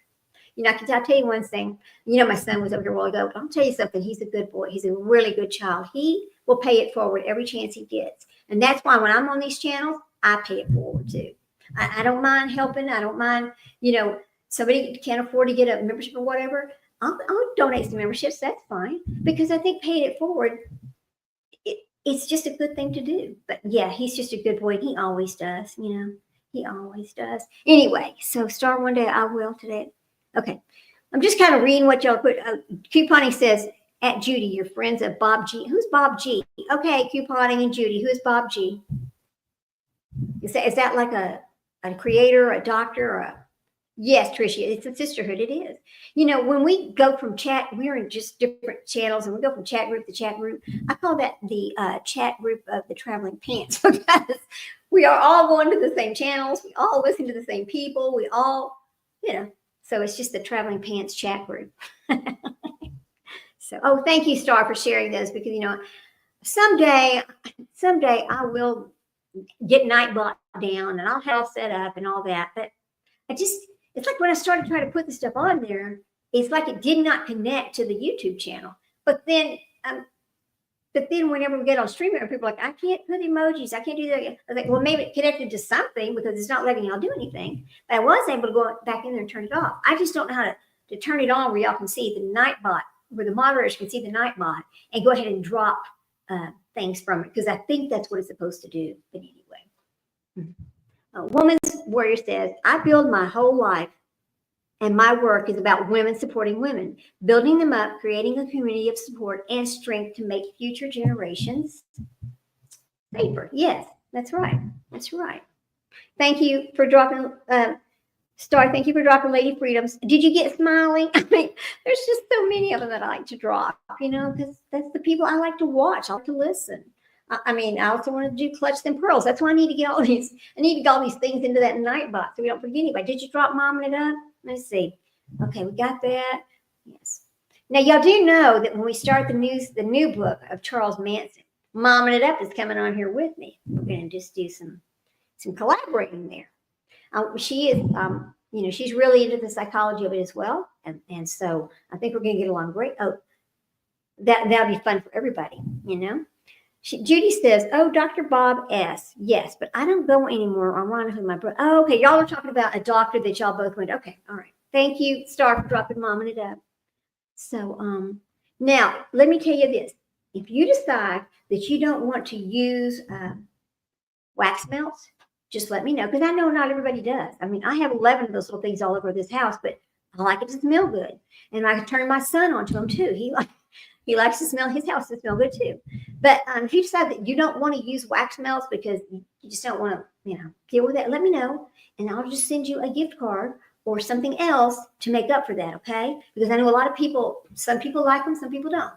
I'll tell you one thing. My son was over here a while ago. I'll tell you something. He's a good boy. He's a really good child. He will pay it forward every chance he gets. And that's why when I'm on these channels, I pay it forward too. I don't mind helping. I don't mind, somebody can't afford to get a membership or whatever. I'll donate some memberships. That's fine. Because I think paying it forward, it's just a good thing to do. But yeah, he's just a good boy. And he always does, He always does. Anyway, so Star, one day I will today. Okay. I'm just kind of reading what y'all put. Couponing says, at Judy, your friends of Bob G. Who's Bob G? Okay, Couponing and Judy. Who's Bob G? Is that like a creator, a doctor, or a... Yes, Tricia, it's a sisterhood. It is. When we go from chat, we're in just different channels, and we go from chat group to chat group. I call that the chat group of the traveling pants because we are all going to the same channels. We all listen to the same people. We all, so it's just the traveling pants chat group. So, thank you, Star, for sharing those because, someday I will get Nightbot down and I'll have it set up and all that. But it's like when I started trying to put the stuff on there, it's like it did not connect to the YouTube channel. But then whenever we get on StreamYard, people are like, I can't put emojis. I can't do that. I was like, well, maybe it connected to something because it's not letting y'all do anything. But I was able to go back in there and turn it off. I just don't know how to turn it on where y'all can see the Nightbot, where the moderators can see the Nightbot and go ahead and drop things from it because I think that's what it's supposed to do. But anyway. Woman's Warrior says, I build my whole life and my work is about women supporting women, building them up, creating a community of support and strength to make future generations safer. Yes, that's right. That's right. Thank you for dropping, Star, thank you for dropping Lady Freedoms. Did you get Smiling? I mean, there's just so many of them that I like to drop, because that's the people I like to watch. I like to listen. I also want to do Clutch Them Pearls. That's why I need to get all these. I need to get all these things into that Nightbot so we don't forget anybody. Did you drop Momming It Up? Let's see. Okay, we got that. Yes. Now y'all do know that when we start the new book of Charles Manson, Momming It Up is coming on here with me. We're going to just do some collaborating there. She is, she's really into the psychology of it as well, and so I think we're going to get along great. Oh, that'll be fun for everybody, Judy says, oh, Dr. Bob S. Yes, but I don't go anymore. Ironically, my brother. Oh, okay. Y'all are talking about a doctor that y'all both went. Okay. All right. Thank you, Star, for dropping Momming It Up. So, now let me tell you this. If you decide that you don't want to use wax melts, just let me know. Because I know not everybody does. I have 11 of those little things all over this house, but I like it to smell good. And I can turn my son onto them too. He likes to smell his house to smell good too. But if you decide that you don't want to use wax melts because you just don't want to, deal with it, let me know. And I'll just send you a gift card or something else to make up for that, okay? Because I know a lot of people, some people like them, some people don't.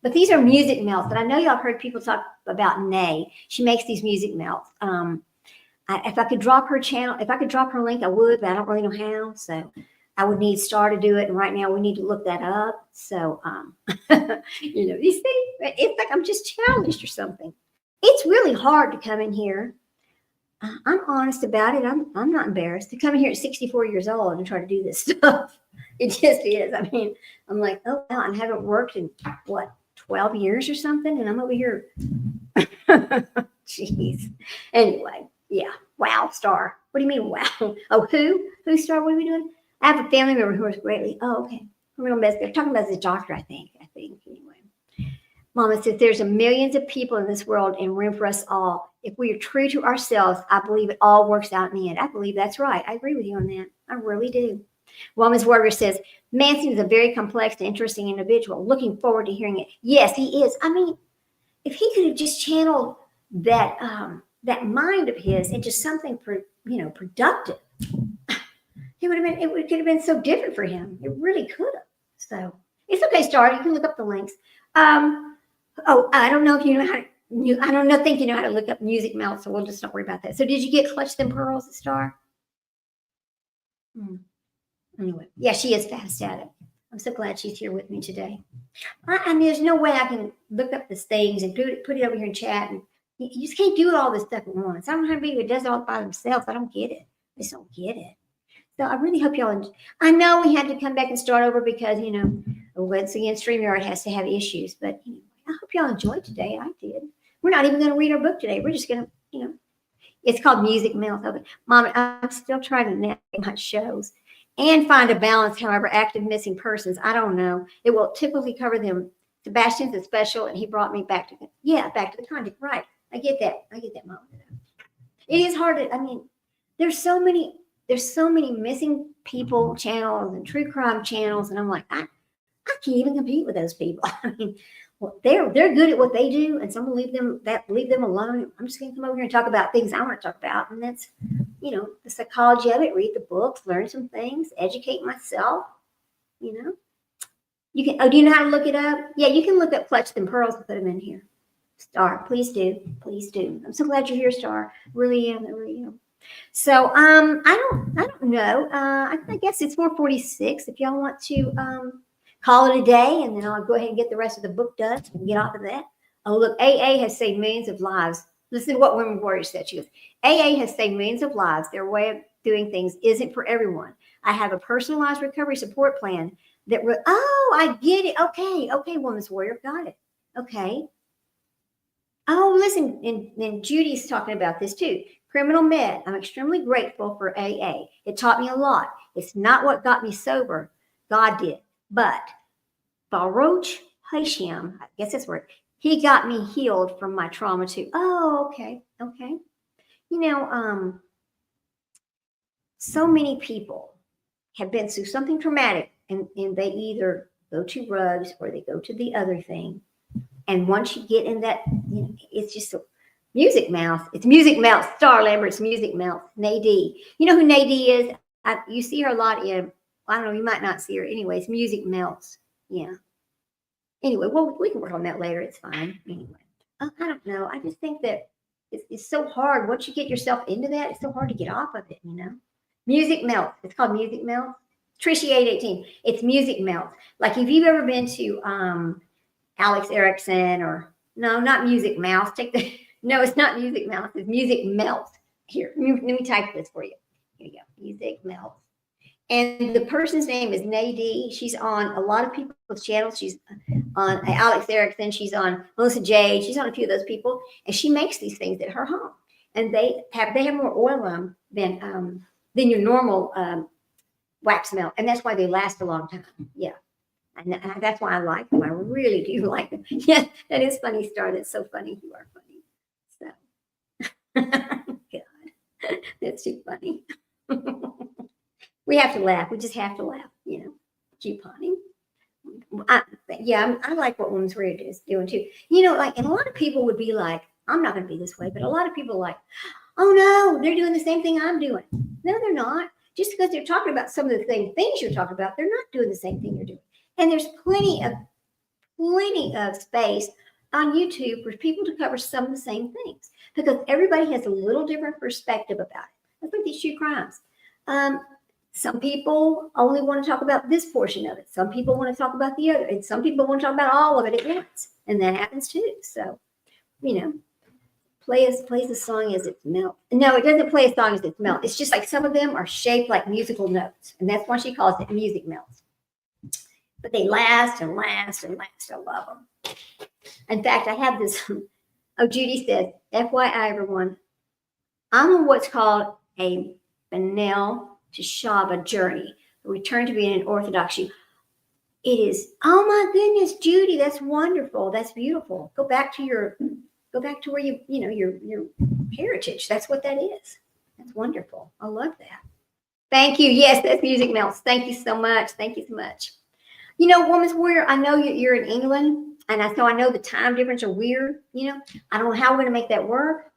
But these are music melts. And I know y'all heard people talk about Nay. She makes these music melts. If I could drop her channel, if I could drop her link, I would, but I don't really know how. So I would need Star to do it. And right now we need to look that up. So, these things, it's like I'm just challenged or something. It's really hard to come in here. I'm honest about it. I'm not embarrassed to come in here at 64 years old and try to do this stuff. It just is. I'm like, oh, wow, I haven't worked in 12 years or something. And I'm over here. Jeez. Anyway, yeah. Wow, Star. What do you mean, wow? Oh, who, Star? What are we doing? I have a family member who is greatly. Oh, okay. They're talking about the doctor, I think. Anyway. Mama says there's millions of people in this world and room for us all. If we are true to ourselves, I believe it all works out in the end. I believe that's right. I agree with you on that. I really do. Woman's Warrior says, Manson is a very complex and interesting individual. Looking forward to hearing it. Yes, he is. If he could have just channeled that mind of his into something productive, it could have been so different for him. It really could have. So it's okay, Star. You can look up the links. I don't know if you know how to, think you know how to look up music melts, so we'll just not worry about that. So did you get Clutch Them Pearls, Star? Anyway, yeah, she is fast at it. I'm so glad she's here with me today. I mean, there's no way I can look up these things and put it over here in chat. And you just can't do all this stuff at once. I don't know how anybody who does it all by themselves. I don't get it. I just don't get it. So I really hope y'all. I know we had to come back and start over because once again, StreamYard has to have issues. But I hope y'all enjoyed today. I did. We're not even going to read our book today. We're just going to, it's called Music Mouth. Mom, I'm still trying to navigate my shows and find a balance. However, active missing persons, I don't know. It will typically cover them. Sebastian's a special, and he brought me back to the content. Right. I get that, Mom. It is hard to, there's so many missing people channels and true crime channels, and I'm like, I can't even compete with those people. Well, they're good at what they do, and someone leave them alone. I'm just gonna come over here and talk about things I want to talk about, and that's the psychology of it. Read the books, learn some things, educate myself. You can. Oh, do you know how to look it up? Yeah, you can look up Clutch Them Pearls and put them in here. Star, please do. I'm so glad you're here, Star. Really am. So I don't know. I guess it's 4:46. If y'all want to call it a day, and then I'll go ahead and get the rest of the book done and get off of that. Oh, look, AA has saved millions of lives. Listen to what Women Warriors said. She goes, AA has saved millions of lives. Their way of doing things isn't for everyone. I have a personalized recovery support plan I get it. Okay, Women's Warrior, got it. Okay. Oh, listen, and Judy's talking about this too. Criminal Med. I'm extremely grateful for AA. It taught me a lot. It's not what got me sober. God did. But Baruch Hashem, I guess that's where he got me healed from my trauma too. Oh, okay. So many people have been through something traumatic, and they either go to drugs or they go to the other thing. And once you get in that, it's just Music Mouth. It's Music Mouth. Star Lambert's Music Mouth. Nadie. You know who Nadie is? You see her a lot in, I don't know, you might not see her. Anyways, Music Melts. Yeah. Anyway, well, we can work on that later. It's fine. Anyway, I don't know. I just think that it's so hard. Once you get yourself into that, it's so hard to get off of it, Music Melt. It's called Music Melt. Trishy 818. It's Music Melt. Like if you've ever been to Alex Erickson or no, not Music Mouse. No, it's not Music Mouse. It's Music Melt. Here, let me type this for you. Here you go. Music Melt. And the person's name is Nadie. She's on a lot of people's channels. She's on Alex Erickson. She's on Melissa Jade. She's on a few of those people. And she makes these things at her home. And they have more oil than your normal wax melt. And that's why they last a long time. Yeah. And that's why I like them. I really do like them. Yeah, that is funny, Star. That's so funny. You are funny. So, God, that's too funny. We have to laugh. We just have to laugh, Keep hunting. I like what Women's Warrior is doing too. And a lot of people would be like, I'm not going to be this way, but a lot of people are like, oh no, they're doing the same thing I'm doing. No, they're not. Just because they're talking about some of the same things you're talking about, they're not doing the same thing you're doing. And there's plenty of space on YouTube for people to cover some of the same things because everybody has a little different perspective about it. That's like these true crimes. Some people only want to talk about this portion of it. Some people want to talk about the other, and some people want to talk about all of it at once, and that happens too. So, plays a song as it's melt. No, it doesn't play a song as it's melt. It's just like some of them are shaped like musical notes, and that's why she calls it music melts. But they last and last and last. I love them. In fact, I have this. Oh, Judy says, FYI, everyone, I'm on what's called a Benel Teshuvah journey, a return to being an Orthodox Jew. It is, oh my goodness, Judy, that's wonderful. That's beautiful. Go back to where your heritage. That's what that is. That's wonderful. I love that. Thank you. Yes, that's Music Melts. Thank you so much. Thank you so much. Women's Warrior, I know you're in England, and I know the time difference are weird. I don't know how we're going to make that work,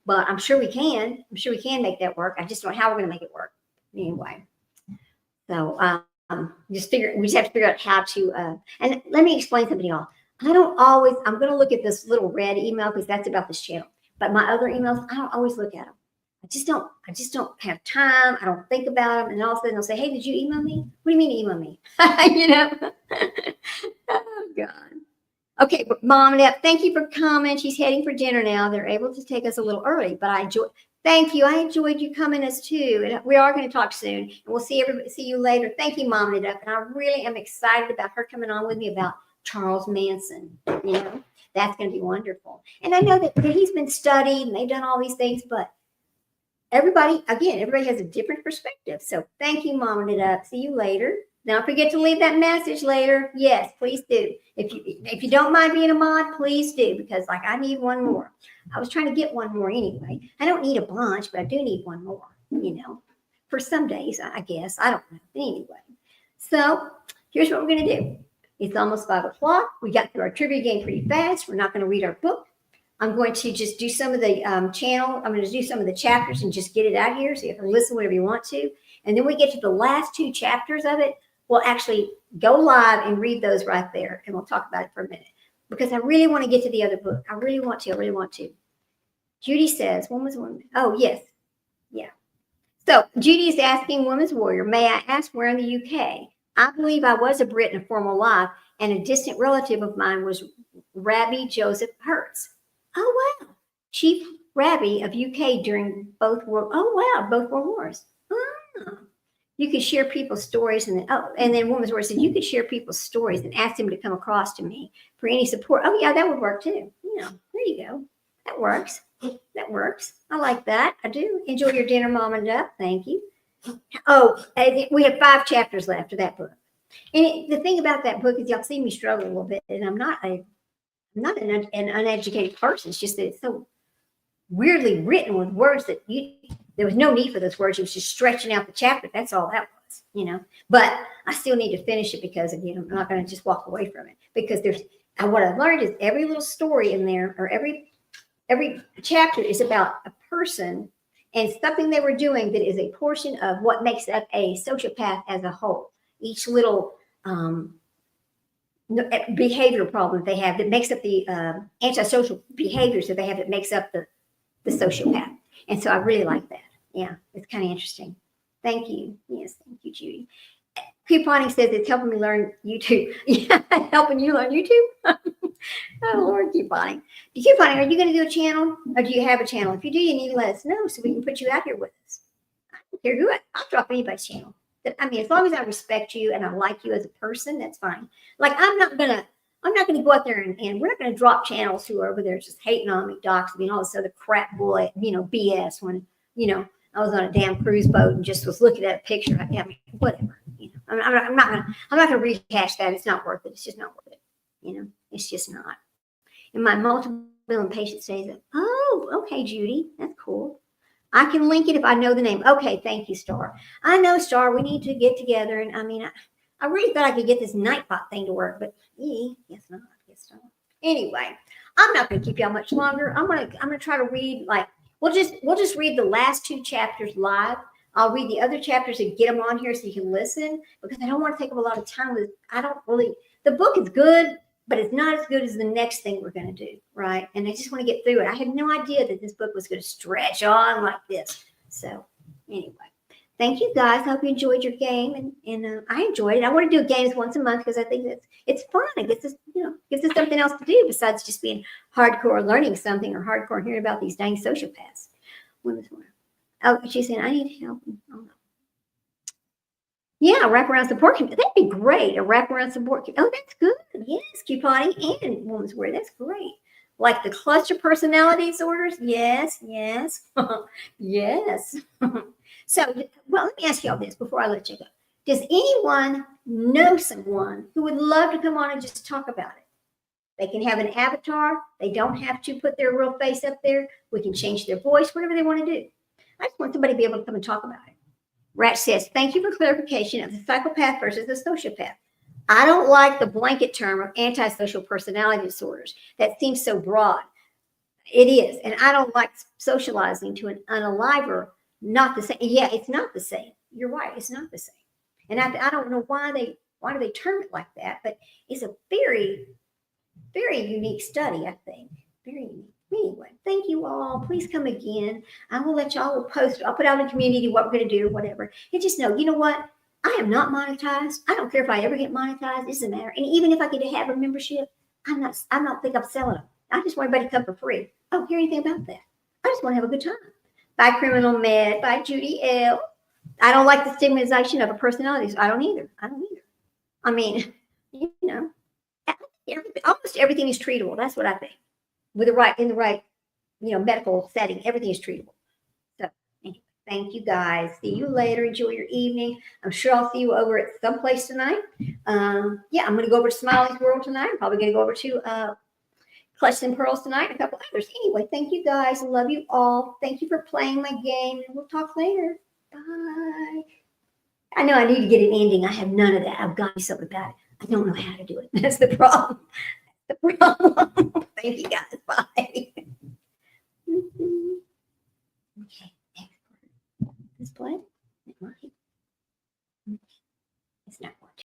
but I'm sure we can. I'm sure we can make that work. I just don't know how we're going to make it work. Anyway, so we just have to figure out how to. And let me explain something to y'all. I'm going to look at this little red email because that's about this channel. But my other emails, I don't always look at them. I just don't have time. I don't think about them. And all of a sudden they'll say, hey, did you email me? What do you mean email me? Oh, God. Okay, but Mom, thank you for coming. She's heading for dinner now. They're able to take us a little early, but I enjoy. Thank you. I enjoyed you coming as too, and we are going to talk soon. And we'll see everybody. See you later. Thank you, Mom. And I really am excited about her coming on with me about Charles Manson. You know, that's going to be wonderful. And I know that he's been studied and they've done all these things, but everybody has a different perspective. So thank you, Mom. And see you later. Don't forget to leave that message later. Yes, please do. If you don't mind being a mod, please do, because like I need one more. I was trying to get one more anyway. I don't need a bunch, but I do need one more, you know, for some days, I guess. I don't know. Anyway, so here's what we're going to do. It's almost 5 o'clock. We got through our trivia game pretty fast. We're not going to read our book. I'm going to just do some of the channel. I'm going to do some of the chapters and just get it out here. So you can listen whenever you want to. And then we get to the last 2 chapters of it. We'll actually go live and read those right there. And we'll talk about it for a minute. Because I really want to get to the other book. I really want to. Judy says, Woman's Woman. Oh, yes. Yeah. So Judy is asking Woman's Warrior, may I ask where in the UK? I believe I was a Brit in a former life, and a distant relative of mine was Rabbi Joseph Hertz. Oh, wow. Chief Rabbi of UK during both World Wars. Oh. You could share people's stories, and then Woman's Warrior said you could share people's stories and ask them to come across to me for any support. Oh, yeah, that would work too. Yeah, there you go. That works. I like that. I do. Enjoy your dinner, Mom and Dad. Thank you. Oh, we have 5 chapters left of that book. And the thing about that book is y'all see me struggle a little bit, and I'm not an uneducated person. It's just that it's so weirdly written with words that there was no need for those words. It was just stretching out the chapter. That's all that was, you know. But I still need to finish it because, again, I'm not going to just walk away from it. Because what I've learned is every little story in there, or every chapter is about a person and something they were doing that is a portion of what makes up a sociopath as a whole. Each little behavioral problem they have that makes up the antisocial behaviors that they have that makes up the sociopath. And so I really like that. Yeah, it's kind of interesting. Thank you. Yes, thank you, Judy. Couponing says it's helping me learn YouTube. Yeah, helping you learn YouTube? Oh, Lord, couponing. Couponing, are you going to do a channel? Or do you have a channel? If you do, you need to let us know so we can put you out here with us. I don't care who I'll drop anybody's channel. I mean, as long as I respect you and I like you as a person, that's fine. Like, I'm not gonna go out there and we're not gonna drop channels who are over there just hating on me, doxing, all this other crap boy, BS. When I was on a damn cruise boat and just was looking at a picture. I mean, whatever. I'm not gonna rehash that. It's not worth it. It's just not worth it. It's just not. And my multiple impatient says, oh, okay, Judy, that's cool. I can link it if I know the name. Okay, thank you, Star. I know, Star, we need to get together. And I mean, I really thought I could get this Nightbot thing to work, but guess not. Anyway, I'm not going to keep y'all much longer. I'm gonna try to read, we'll just read the last 2 chapters live. I'll read the other chapters and get them on here so you can listen, because I don't want to take up a lot of time with. The book is good, but it's not as good as the next thing we're going to do, right? And I just want to get through it. I had no idea that this book was going to stretch on like this. So anyway, thank you guys. I hope you enjoyed your game, and I enjoyed it. I want to do games once a month because I think it's fun. It gives us something else to do besides just being hardcore learning something or hardcore hearing about these dang sociopaths. Oh, she's saying I need help. Oh, no. Yeah, wraparound support committee. That'd be great. A wraparound support committee. Oh, that's good. Yes, couponing and Woman's Warrior. That's great. Like the cluster personality disorders. Yes. Yes. So, let me ask y'all this before I let you go. Does anyone know someone who would love to come on and just talk about it? They can have an avatar. They don't have to put their real face up there. We can change their voice, whatever they want to do. I just want somebody to be able to come and talk about it. Rat says, thank you for clarification of the psychopath versus the sociopath. I don't like the blanket term of antisocial personality disorders. That seems so broad. It is. And I don't like socializing to an unaliver. Not the same. Yeah, it's not the same. You're right. It's not the same. And I don't know why do they term it like that, but it's a very, very unique study, I think. Very unique. Anyway, thank you all. Please come again. I will let y'all post. I'll put out in the community what we're going to do, whatever. And just know, you know what? I am not monetized. I don't care if I ever get monetized. It doesn't matter. And even if I get to have a membership, I don't think I'm selling them. I just want everybody to come for free. I don't hear anything about that. I just want to have a good time. By Criminal Med, by Judy L. I don't like the stigmatization of a personality. So I don't either. I mean, you know, almost everything is treatable. That's what I think. With the right, in the right, medical setting, everything is treatable. So anyway, thank you guys. See you later. Enjoy your evening. I'm sure I'll see you over at some place tonight. Yeah, I'm going to go over to Smiley's World tonight. I'm probably going to go over to Clutch and Pearls tonight, a couple others. Anyway, thank you guys. Love you all. Thank you for playing my game. And we'll talk later. Bye. I know I need to get an ending. I have none of that. I've got something about it. I don't know how to do it. That's the problem. The problem. Thank you guys. Bye. Okay.